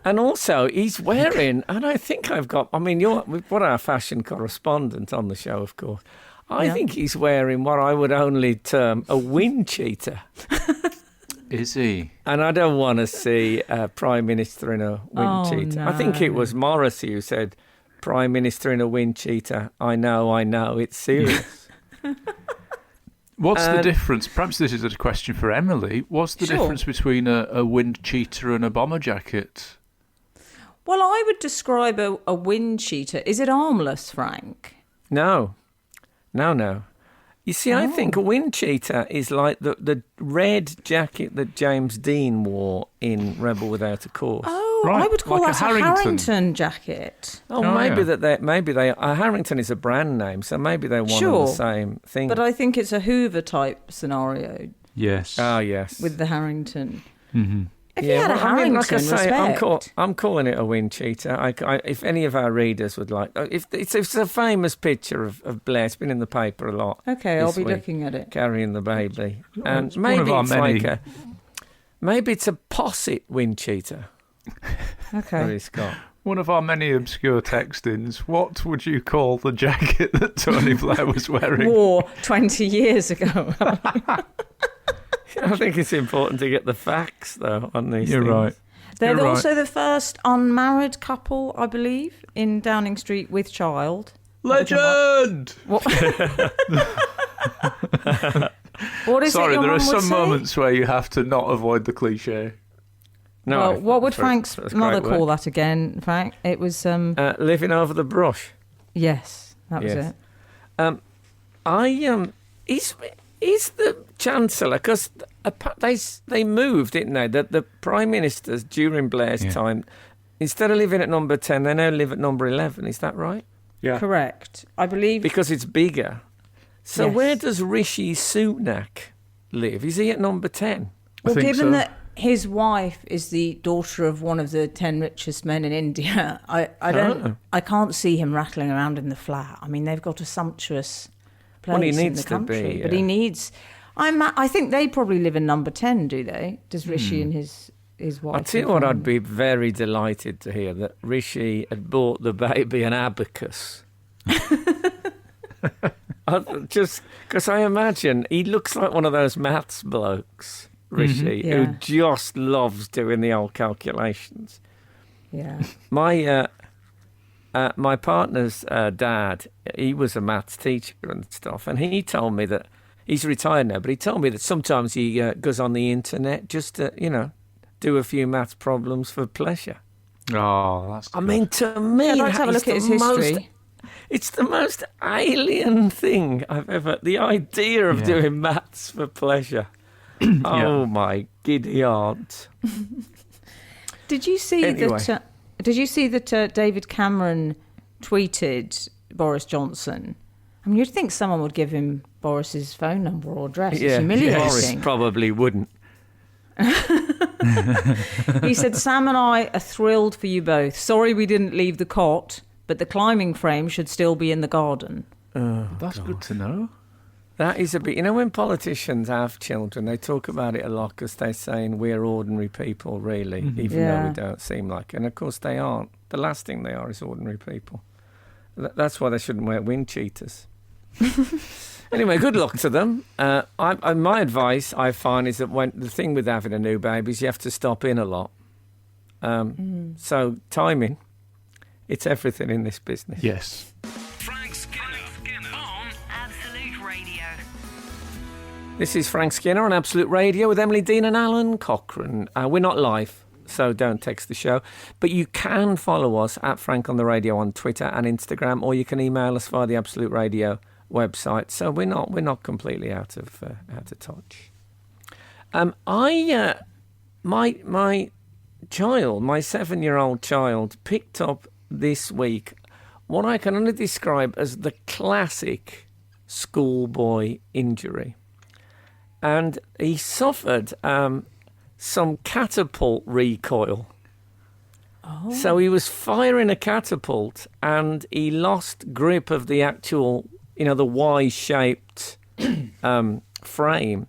And also, he's wearing, and I think we've got our fashion correspondent on the show, of course. I think he's wearing what I would only term a wind cheater. Is he? And I don't want to see a Prime Minister in a wind cheater. No. I think it was Morrissey who said, Prime Minister in a wind cheater. I know, it's serious. What's the difference? Perhaps this is a question for Emily. What's the difference between a wind cheater and a bomber jacket? Well, I would describe a wind cheater. Is it armless, Frank? No. You see, I think a wind cheater is like the red jacket that James Dean wore in Rebel Without a Cause. Oh, Right, I would call like a that a Harrington jacket. Maybe Harrington is a brand name, so maybe they're one of the same thing. But I think it's a Hoover type scenario Yes. Oh, yes. with the Harrington. Mm-hmm. If you had a Harrington, like I say, respect. I'm calling it a wind cheater. If any of our readers would like, if it's a famous picture of Blair, it's been in the paper a lot. Okay, I'll this be week, looking at it. carrying the baby, and it's one of maybe our it's many. maybe it's a posset wind cheater. That Okay. he's got. One of our many obscure textings. What would you call the jacket that Tony Blair was wearing? War 20 years ago. I think it's important to get the facts though on these. You're things. right. They're You're also the first unmarried couple, I believe, in Downing Street with child. Legend! What, what is Sorry, it your there are mum would some say? moments where you have to not avoid the cliche. No, Well, what would that's very- Frank's that's mother great call work. that again, Frank? It was, Living over the brush. yes, that was Yes. it. Is the Chancellor, because they moved, didn't they? The Prime Ministers during Blair's time, instead of living at number 10, they now live at number 11. Is that right? Yeah. Correct. I believe. Because it's bigger. So Yes. where does Rishi Sunak live? Is he at number 10? Well, think given so. that his wife is the daughter of one of the 10 richest men in India, I can't see him rattling around in the flat. I mean, they've got a sumptuous place Well, he in needs the to country, be, but yeah. he needs. I think they probably live in number 10, do they? Does Rishi and his wife? I'll tell you what, I'd be very delighted to hear that Rishi had bought the baby an abacus. Just because I imagine he looks like one of those maths blokes, Rishi, Yeah. who just loves doing the old calculations. Yeah. My partner's dad, he was a maths teacher and stuff, and he told me that he's retired now, but he told me that sometimes he goes on the internet just to, do a few maths problems for pleasure. Oh, that's good. I mean, to me, I'd like to have a that look is at his the most- history. It's the most alien thing I've ever. The idea of doing maths for pleasure. Oh my giddy aunt! Did you see Anyway. that? Did you see that David Cameron tweeted Boris Johnson? I mean, you'd think someone would give him Boris's phone number or address. It's humiliating. Boris probably wouldn't. He said, Sam and I are thrilled for you both. Sorry we didn't leave the cot, but the climbing frame should still be in the garden. That's good to know. That is a bit... You know, when politicians have children, they talk about it a lot because they're saying we're ordinary people, really, even though we don't seem like it. And, of course, they aren't. The last thing they are is ordinary people. That's why they shouldn't wear wind cheaters. Anyway, good luck to them. My advice, I find, is that when the thing with having a new baby is you have to stop in a lot. So timing, it's everything in this business. Yes. Frank Skinner on Absolute Radio. This is Frank Skinner on Absolute Radio with Emily Dean and Alan Cochrane. We're not live, so don't text the show. But you can follow us at Frank on the Radio on Twitter and Instagram, or you can email us via the Absolute Radio website. So we're not completely out of touch. My child, my 7-year-old child, picked up this week what I can only describe as the classic schoolboy injury. And he suffered some catapult recoil. Oh. So he was firing a catapult and he lost grip of the actual, the Y-shaped frame.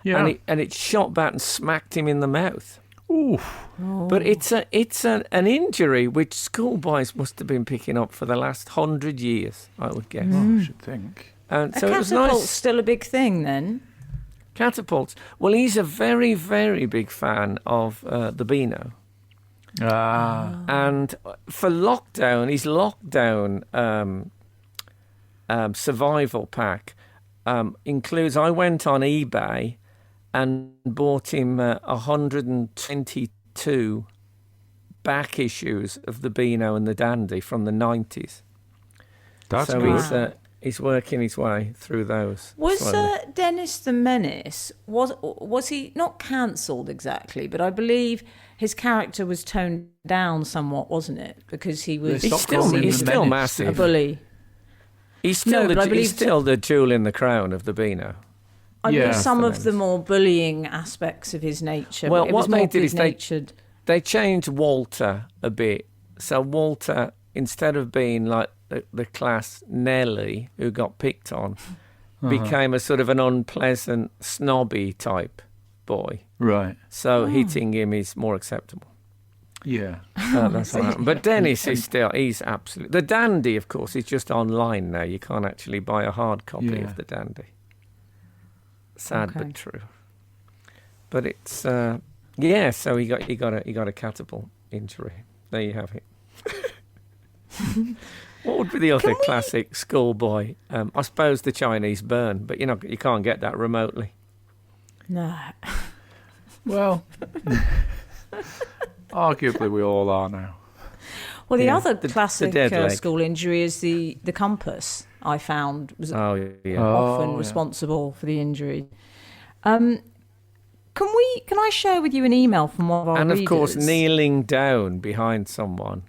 Yeah. And it shot back and smacked him in the mouth. Oof. Oh. But it's an injury which schoolboys must have been picking up for the last 100 years, I would guess. I should think. And so a it was nice. Catapult's still a big thing then? Catapults. Well, he's a very, very big fan of the Beano. And for lockdown, his lockdown survival pack includes, I went on eBay and bought him 122 back issues of the Beano and the Dandy from the 90s. That's so good. He's working his way through those. Was Dennis the Menace, was he not cancelled exactly, but I believe his character was toned down somewhat, wasn't it? Because he was he's still massive. A bully. He's still the jewel in the crown of the Beano. I believe some of the more bullying aspects of his nature. Well, it what was more they did is good-natured. they changed Walter a bit. So Walter, instead of being like the class Nelly who got picked on, became a sort of an unpleasant, snobby type boy. Right. So hitting him is more acceptable. Yeah. That's what happened. But Dennis he's absolutely... The Dandy, of course, is just online now. You can't actually buy a hard copy of the Dandy. Sad but true. But it's... so he got a catapult injury. There you have it. What would be the other classic schoolboy? I suppose the Chinese burn, but you can't get that remotely. No. Well, arguably we all are now. Well, the other classic school injury is the compass. I found was often responsible for the injury. Can I share with you an email from one of our readers? And of course, kneeling down behind someone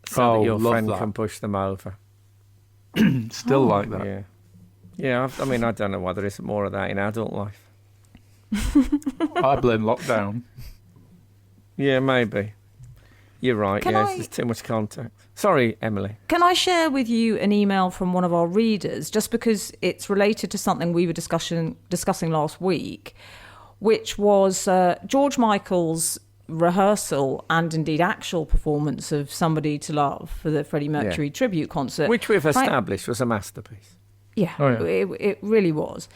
so that your friend can push them over. Still like that. Yeah. I mean, I don't know why there isn't more of that in adult life. I blame lockdown. Yeah, maybe. You're right. There's too much contact. Sorry, Emily. Can I share with you an email from one of our readers, just because it's related to something we were discussing last week, which was George Michael's rehearsal and indeed actual performance of Somebody to Love for the Freddie Mercury tribute concert. Which we've established was a masterpiece. Yeah, It really was.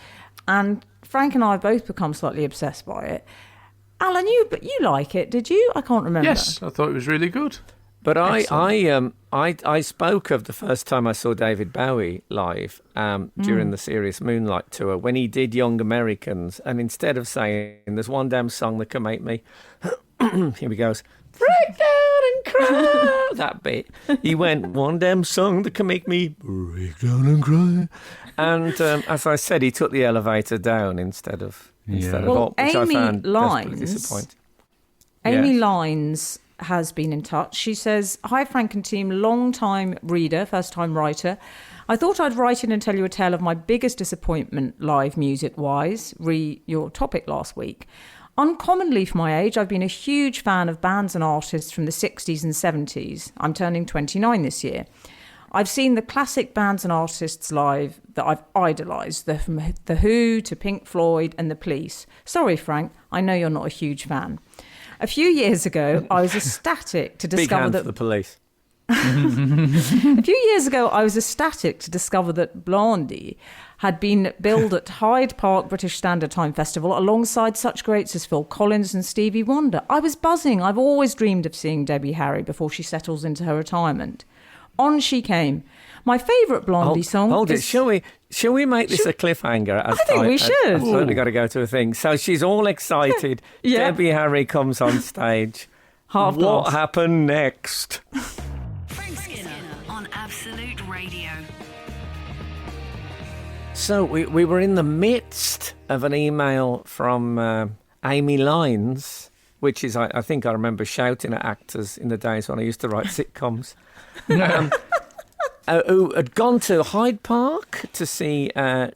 And Frank and I have both become slightly obsessed by it. Alan, you like it, did you? I can't remember. Yes, I thought it was really good. But I spoke of the first time I saw David Bowie live during the Serious Moonlight tour when he did Young Americans, and instead of saying there's one damn song that can make me here he goes, break down and cry, that bit, he went, one damn song that can make me break down and cry. And as I said, he took the elevator down instead of up, which Amy I found Lines, disappointing. Amy Lines has been in touch. She says, "Hi Frank and team, long time reader, first time writer. I thought I'd write in and tell you a tale of my biggest disappointment live music-wise, re your topic last week. Uncommonly for my age, I've been a huge fan of bands and artists from the 60s and 70s. I'm turning 29 this year. I've seen the classic bands and artists live that I've idolised, from The Who to Pink Floyd and The Police. Sorry, Frank, I know you're not a huge fan. A few years ago, I was ecstatic to discover Big hand that... for the Police. A few years ago, I was ecstatic to discover that Blondie had been billed at Hyde Park British Standard Time Festival alongside such greats as Phil Collins and Stevie Wonder. I was buzzing. I've always dreamed of seeing Debbie Harry before she settles into her retirement. On she came. My favourite Blondie song Hold is... it. Shall we make this a cliffhanger? I think we should. Absolutely got to go to a thing. So she's all excited. Yeah. Debbie Harry comes on stage. Half What glass. happened next? Frank Skinner on Absolute Radio. So we were in the midst of an email from Amy Lines, which is, I think I remember shouting at actors in the days when I used to write sitcoms, who had gone to Hyde Park to see a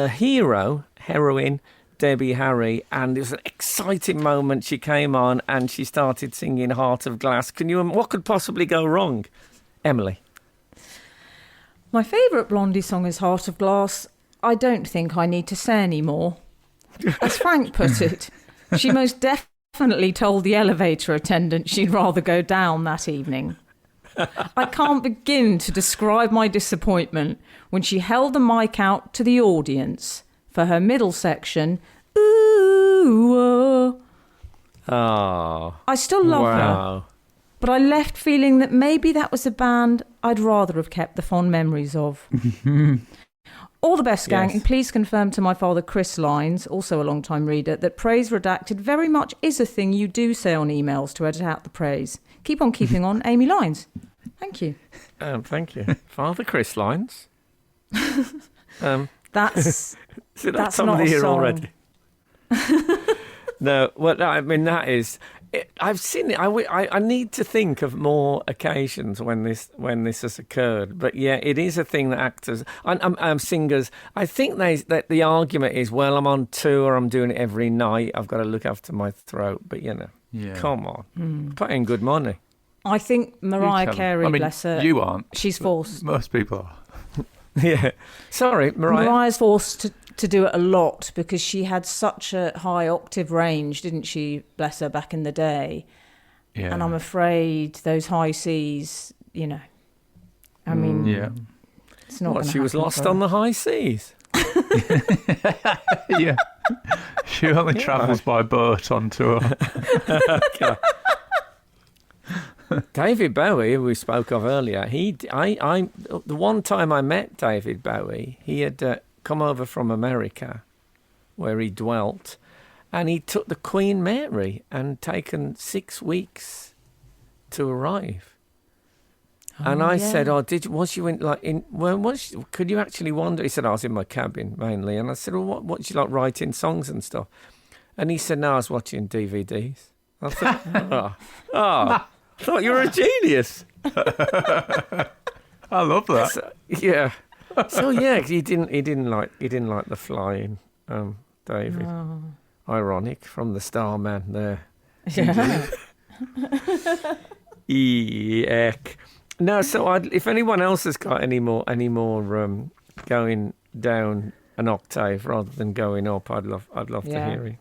heroine, Debbie Harry, and it was an exciting moment. She came on and she started singing Heart of Glass. What could possibly go wrong? Emily? My favourite Blondie song is Heart of Glass. I don't think I need to say any more. As Frank put it, she most definitely told the elevator attendant she'd rather go down that evening. I can't begin to describe my disappointment when she held the mic out to the audience for her middle section. Ooh, oh. Oh, I still love her. wow. But I left feeling that maybe that was a band I'd rather have kept the fond memories of. All the best, gang, Yes. and please confirm to my father Chris Lines, also a long-time reader, that praise redacted very much is a thing you do say on emails to edit out the praise. Keep on keeping on, Amy Lines. Thank you. Thank you. Father Chris Lines. That's So That's somebody not a here song. already. No, well, no, I mean that is. I've seen it. I need to think of more occasions when this has occurred. But yeah, it is a thing that actors and singers. I think that the argument is, well, I'm on tour. I'm doing it every night. I've got to look after my throat. But come on, put in good money. I think Mariah Carey, bless her. You aren't. She's forced. Most people are. Yeah, sorry, Mariah. Mariah's forced to do it a lot because she had such a high octave range, didn't she? Bless her, back in the day. Yeah. And I'm afraid those high C's, I mean, it's not. What, gonna she was happen lost for on her. the high seas. Yeah. She only travels by boat on tour. David Bowie, who we spoke of earlier, the one time I met David Bowie, he had come over from America, where he dwelt, and he took the Queen Mary and taken 6 weeks to arrive. And I said, was you could you actually wander? He said, I was in my cabin mainly. And I said, well, what's you like writing songs and stuff? And he said, no, I was watching DVDs. I thought, I thought you were a genius. I love that. So, yeah. So yeah, he didn't like the flying, David. Oh. Ironic from the Starman there. Yeah. Eek. No, so if anyone else has got any more going down an octave rather than going up, I'd love to hear it.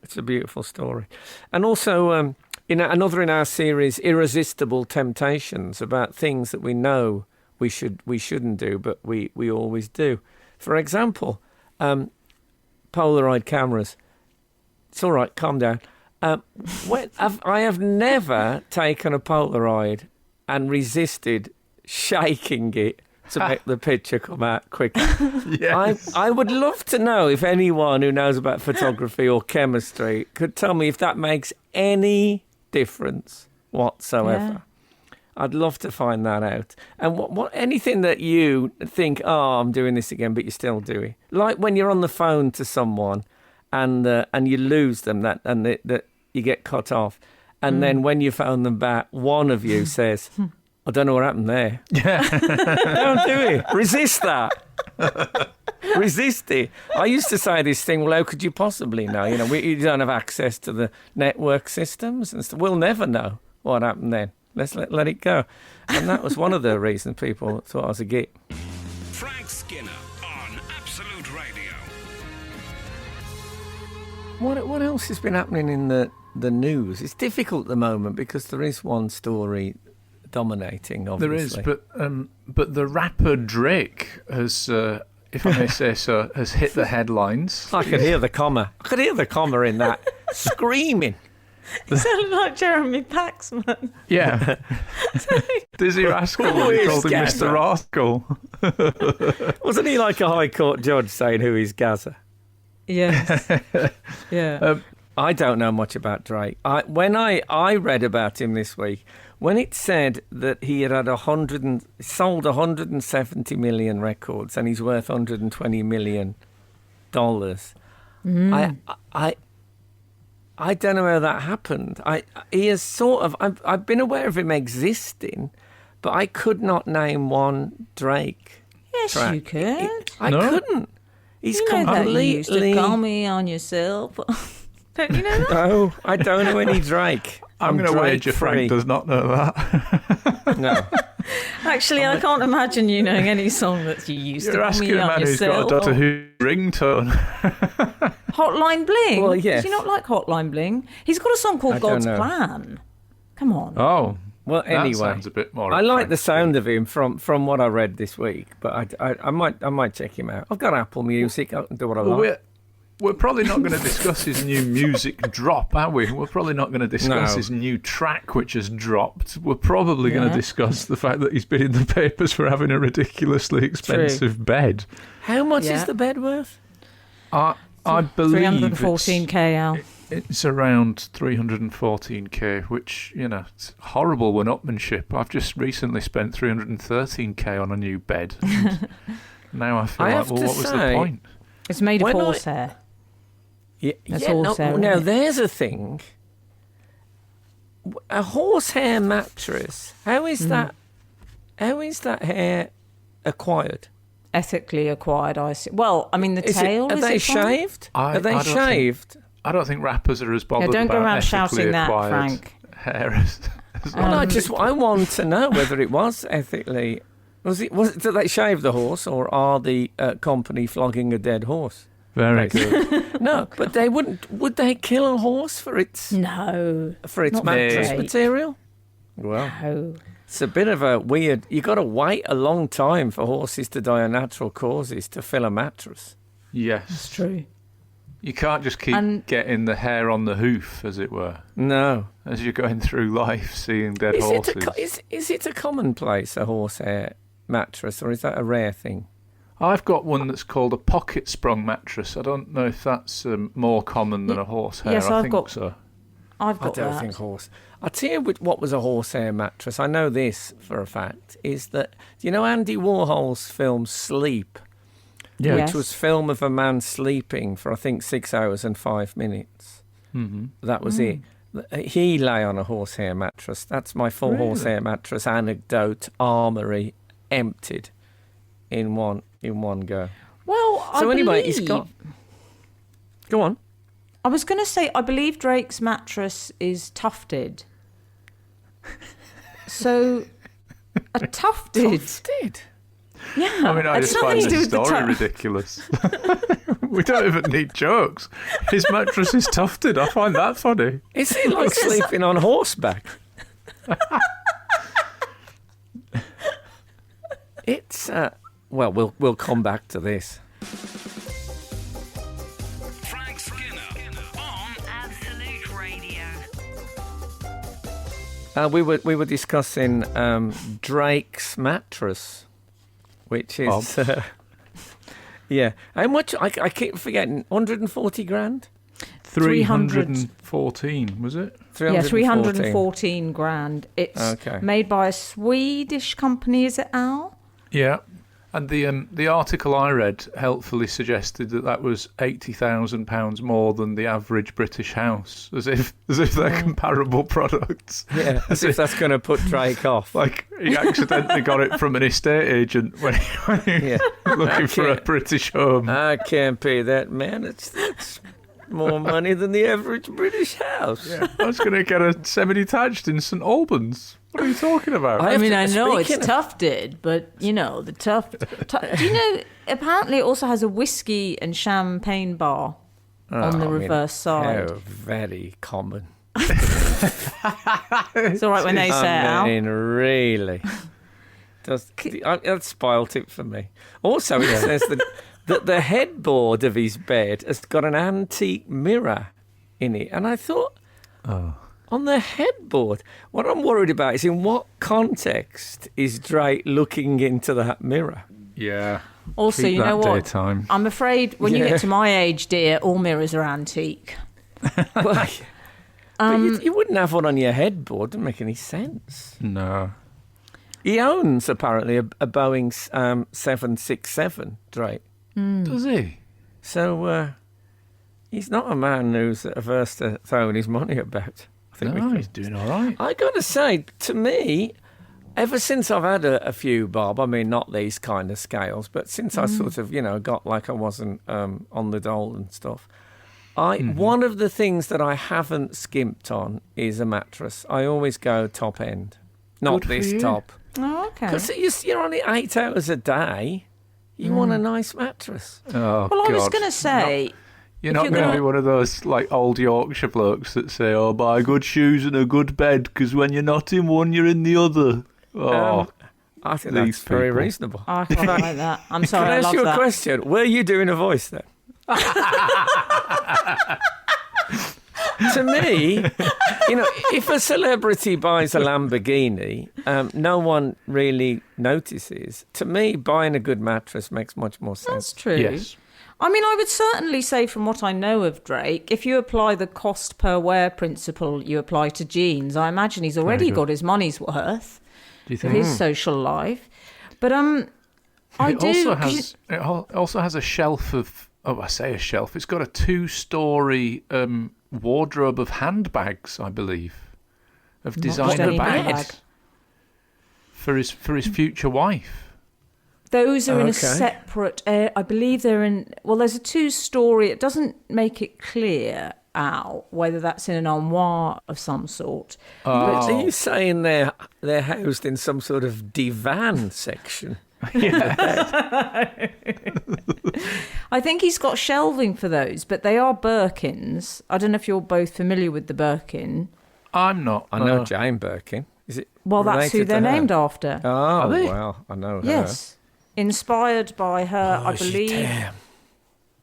It's a beautiful story, and also another in our series, Irresistible Temptations, about things that we know we shouldn't do, but we always do. For example, Polaroid cameras. It's all right, calm down. I have never taken a Polaroid and resisted shaking it to make the picture come out quicker. Yes. I would love to know if anyone who knows about photography or chemistry could tell me if that makes any difference whatsoever. Yeah. I'd love to find that out. And what anything that you think, I'm doing this again, but you still do it. Like when you're on the phone to someone and you lose them, that you get cut off, And then when you phone them back, one of you says, I don't know what happened there. Don't do it. Resist that. Resist it. I used to say this thing, well, how could you possibly know? You know, you don't have access to the network systems and stuff. We'll never know what happened then. Let's let it go. And that was one of the reasons people thought I was a git. Frank Skinner on Absolute Radio. What else has been happening in the news? It's difficult at the moment because there is one story dominating, obviously. There is, but the rapper Drake has, if I may say so, has hit the headlines. I could hear the comma. I could hear the comma in that. Screaming. You sounded like Jeremy Paxman. Yeah. Dizzy Rascal, when he called him Gaza? Mr. Rascal. Wasn't he like a High Court judge saying who is Gaza? Yes. Yeah. I don't know much about Drake. When I read about him this week, when it said that he had sold 170 million records and he's worth $120 million, I don't know how that happened. He is sort of. I've been aware of him existing, but I could not name one Drake. Yes, track. you could. I couldn't. He's You know that you used to completely. call me on yourself. Don't you know that? No, I don't know any Drake. I'm going to wager Drake-free. Frank does not know that. No. Actually, I can't imagine you knowing any song that you used You're to call asking me a on man who's got a yourself. Doctor Who ringtone. Hotline Bling. Well, yes. Do you not like Hotline Bling? He's got a song called I don't God's know. Plan. Come on. Oh, Well, anyway, that sounds a bit more. I like the Frank. sound of him from what I read this week, but I might check him out. I've got Apple Music. I can do what I Well, like. we're probably not going to discuss his new music drop, are we? We're probably not going to discuss No. his new track, which has dropped. We're probably going Yeah. to discuss the fact that he's been in the papers for having a ridiculously expensive bed. How much Yeah. is the bed worth? I believe 314k, Al. it's around 314k, which, you know, it's horrible one-upmanship. I've just recently spent 313k on a new bed. And now I feel I like, have well, to what was the say- point? It's made of When I- horsehair. Yeah, That's yeah, horsehair, now isn't it? there's a thing. A horsehair mattress. How is that? How is that hair acquired? Ethically acquired, I see. Well, I mean, the tail. Are is they it from? shaved? Are they I don't think- shaved? I don't think rappers are as bothered don't go about around ethically shouting that, acquired Frank. hair as Well, I want to know whether it was ethically. Was it? Did they shave the horse, or are the company flogging a dead horse? very good. No, but they wouldn't. Would they kill a horse for its No. Not mattress Drake. material? Well, No. it's a bit of a weird. You got to wait a long time for horses to die of natural causes to fill a mattress. Yes. It's true. You can't just keep And- getting the hair on the hoof, as it were, No. as you're going through life seeing dead horses. Is it a commonplace, a horsehair mattress, or is that a rare thing? I've got one that's called a pocket sprung mattress. I don't know if that's more common than a horsehair. Yes, I I've think got- so. I've I got don't that. think horse. I'll tell you what was a horsehair mattress. I know this for a fact. Is that, do you know Andy Warhol's film Sleep? Yeah. Yes. Which was film of a man sleeping for, I think, 6 hours and 5 minutes. Mm-hmm. That was it. He lay on a horsehair mattress. That's my full Really? horsehair mattress anecdote armoury emptied in one go. Well, So I anyway, believe, he's got. Go on. I was going to say, I believe Drake's mattress is tufted. So, a tufted. Did. Yeah. I mean, I it's just nothing find to do this with the story tuft. ridiculous. We don't even need jokes. His mattress is tufted. I find that funny. Is it like sleeping on horseback? It's well, we'll come back to this. Frank Skinner on Absolute Radio. We were discussing Drake's mattress, which is yeah. How much? I keep forgetting. 140 grand. 314, was it? Yeah, 314 grand. It's Okay. made by a Swedish company, is it, Al? Yeah. And the article I read helpfully suggested that was £80,000 more than the average British house, as if they're comparable products. Yeah, as if that's going to put Drake off. Like he accidentally got it from an estate agent when he looking for a British home. I can't pay that, man. It's more money than the average British house. Yeah, I was going to get a semi-detached in St Albans. What are you talking about? I know it's tufted, but, the tuft... Do you know, apparently it also has a whiskey and champagne bar on the reverse side. How very common. It's all right when they say it out. I mean, really. That spoilt it for me. Also, it says that the headboard of his bed has got an antique mirror in it. And I thought, on the headboard, what I'm worried about is in what context is Drake looking into that mirror? Yeah. Also, Keep you know what? Daytime. I'm afraid when you get to my age, dear, all mirrors are antique. Well, but you wouldn't have one on your headboard. Doesn't make any sense. No. He owns, apparently, a Boeing 767, Drake. Does he? So he's not a man who's averse to throwing his money about. I think he's doing all right. I got to say, to me, ever since I've had a few, Bob, I mean, not these kind of scales, but since I sort of, got like I wasn't on the dole and stuff, one of the things that I haven't skimped on is a mattress. I always go top end, not Good for this you. top. Oh, okay. Because you're only 8 hours a day. You want a nice mattress. Oh, Well, I was God. going to say... You're not going to be one of those like old Yorkshire blokes that say, "Oh, buy good shoes and a good bed, because when you're not in one, you're in the other." Oh, I think these that's very people. reasonable. I quite like that. I'm sorry, Can I I ask love you a that. question? Were you doing a voice then? To me, if a celebrity buys a Lamborghini, no one really notices. To me, buying a good mattress makes much more sense. That's true. yes. I mean, I would certainly say from what I know of Drake, if you apply the cost per wear principle you apply to jeans, I imagine he's already got his money's worth Do you for think? his social life. But It also has a shelf of. Oh, I say a shelf. It's got a 2-story wardrobe of handbags, I believe, of designer any bags bag. for his future wife. those are in a Okay. separate I believe they're in... Well, there's a 2-story. It doesn't make it clear out whether that's in an armoire of some sort. But are you saying they're housed in some sort of divan section? I think he's got shelving for those, but they are Birkins. I don't know if you're both familiar with the Birkin. I'm not. I know Jane Birkin. Is it? Well, that's who related to they're her? named after. Oh, they? well, I know her. Yes. Inspired by her, I believe. Damn.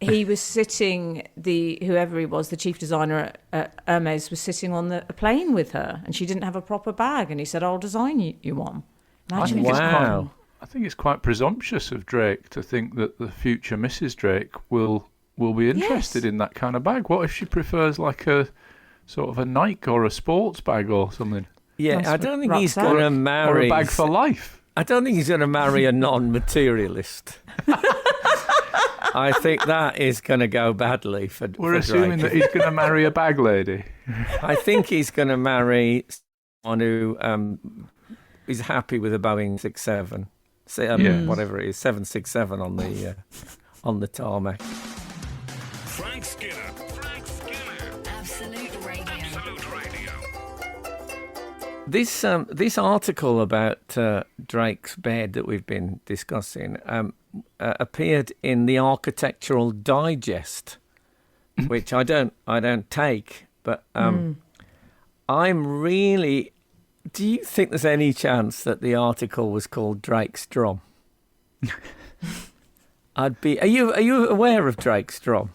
He was sitting, whoever he was, the chief designer at Hermes, was sitting on a plane with her, and she didn't have a proper bag, and he said, "I'll design you one." Imagine if it's Wow. I think it's quite presumptious of Drake to think that the future Mrs. Drake will be interested Yes. in that kind of bag. What if she prefers like a sort of a Nike or a sports bag or something? Yeah, Nice I don't think rucksack. he's going to Or marry... a bag for life? I don't think he's going to marry a non-materialist. I think that is going to go badly for We're for assuming Drake. that he's going to marry a bag lady. I think he's going to marry someone who is happy with a Boeing 67. Whatever it is, 767 on the tarmac. Frank Skinner. Frank Skinner. Absolute Radio. Absolute Radio. This article about Drake's bed that we've been discussing appeared in the Architectural Digest, which I don't take, but I'm really. Do you think there's any chance that the article was called Drake's Drum? Are you aware of Drake's Drum?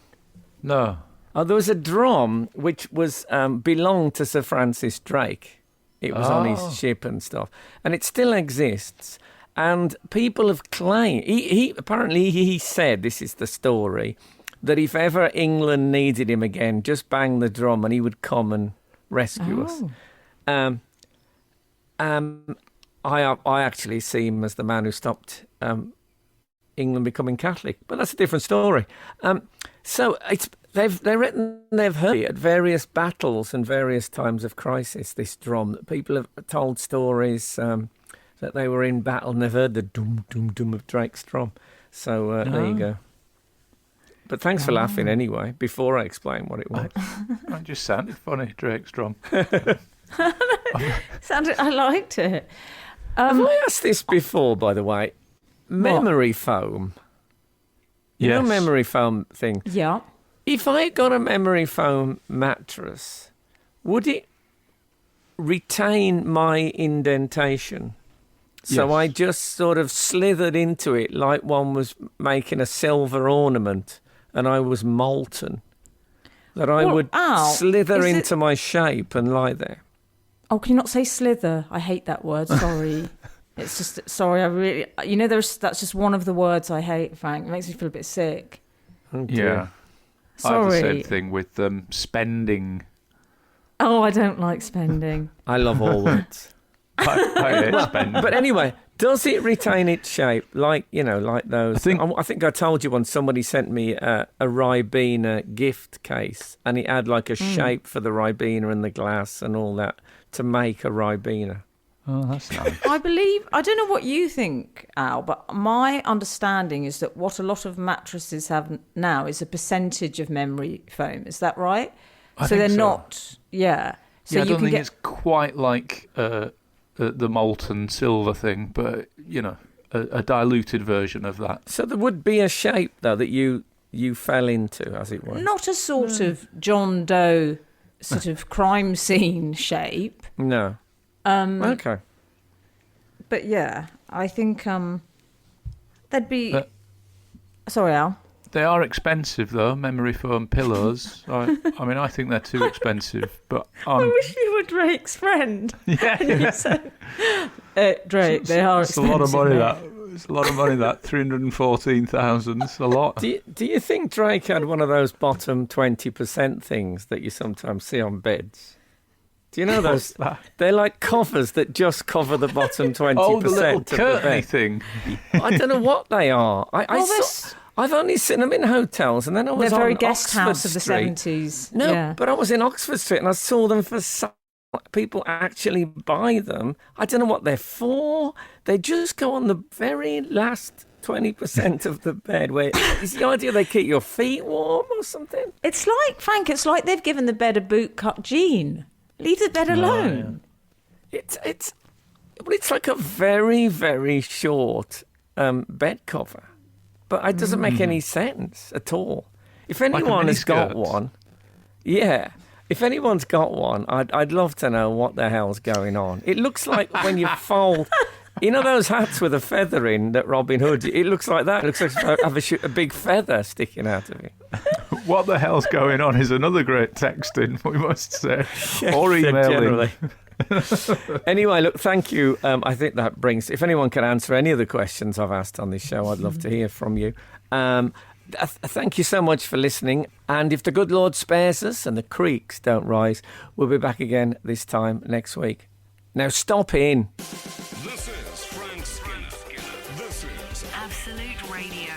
No. Oh, there was a drum which was belonged to Sir Francis Drake. It was on his ship and stuff, and it still exists. And people have claimed he apparently he said, this is the story, that if ever England needed him again, just bang the drum and he would come and rescue us. I actually see him as the man who stopped England becoming Catholic. But that's a different story. So they've heard it at various battles and various times of crisis, this drum. People have told stories that they were in battle and they've heard the dum, dum, dum of Drake's drum. So there you go. But thanks for laughing anyway, before I explain what it was. It just sounded funny, Drake's drum. I liked it. Have I asked this before, by the way? Memory foam. You know memory foam thing? Yeah. If I got a memory foam mattress, would it retain my indentation? So I just sort of slithered into it like one was making a silver ornament and I was molten. That I would slither into my shape and lie there. Oh, can you not say slither? I hate that word. Sorry. It's just, sorry, I really... that's just one of the words I hate, Frank. It makes me feel a bit sick. Oh, dear. Sorry. I have the same thing with spending. Oh, I don't like spending. I love all words. I hate spending. But anyway, does it retain its shape? Like those... I think I told you once somebody sent me a Ribena gift case and it had like a shape for the Ribena and the glass and all that to make a Ribena. Oh, that's nice. I don't know what you think, Al, but my understanding is that what a lot of mattresses have now is a percentage of memory foam. Is that right? I think so. Not... Yeah. So I don't think it's quite like... the molten silver thing, but a diluted version of that. So there would be a shape though that you fell into, as it were. Not a sort of John Doe sort of crime scene shape. No. Okay. But yeah, I think there'd be. Sorry, Al. They are expensive though, memory foam pillows. I think they're too expensive. But I wish you were Drake's friend. Yeah. And you said, Drake, they are expensive. It's a lot of money. It's a lot of money. That 314,000. It's a lot. Do you think Drake had one of those bottom 20% things that you sometimes see on beds? Do you know those? They're like covers that just cover the bottom 20% the little of the curtain bed. thing. I don't know what they are. I've only seen them in hotels, and then I was They're very on guest Oxford house of the Street. 70s. No, yeah. but I was in Oxford Street, and I saw them for people actually buy them. I don't know what they're for. They just go on the very last 20% of the bed. Where is the idea they keep your feet warm or something? It's like, Frank, it's like they've given the bed a bootcut jean. Leave the bed alone. It's like a very, very short bed cover. But it doesn't make any sense at all. If anyone has got one, if anyone's got one, I'd love to know what the hell's going on. It looks like when you fold, you know those hats with a feather in that Robin Hood, it looks like that. It looks like you have a big feather sticking out of it. What the hell's going on is another great texting, we must say. Or emailing. Anyway, look, thank you. I think that brings... If anyone can answer any of the questions I've asked on this show, I'd love to hear from you. Thank you so much for listening. And if the good Lord spares us and the creeks don't rise, we'll be back again this time next week. Now stop in. This is Frank Skinner. This is Absolute Radio.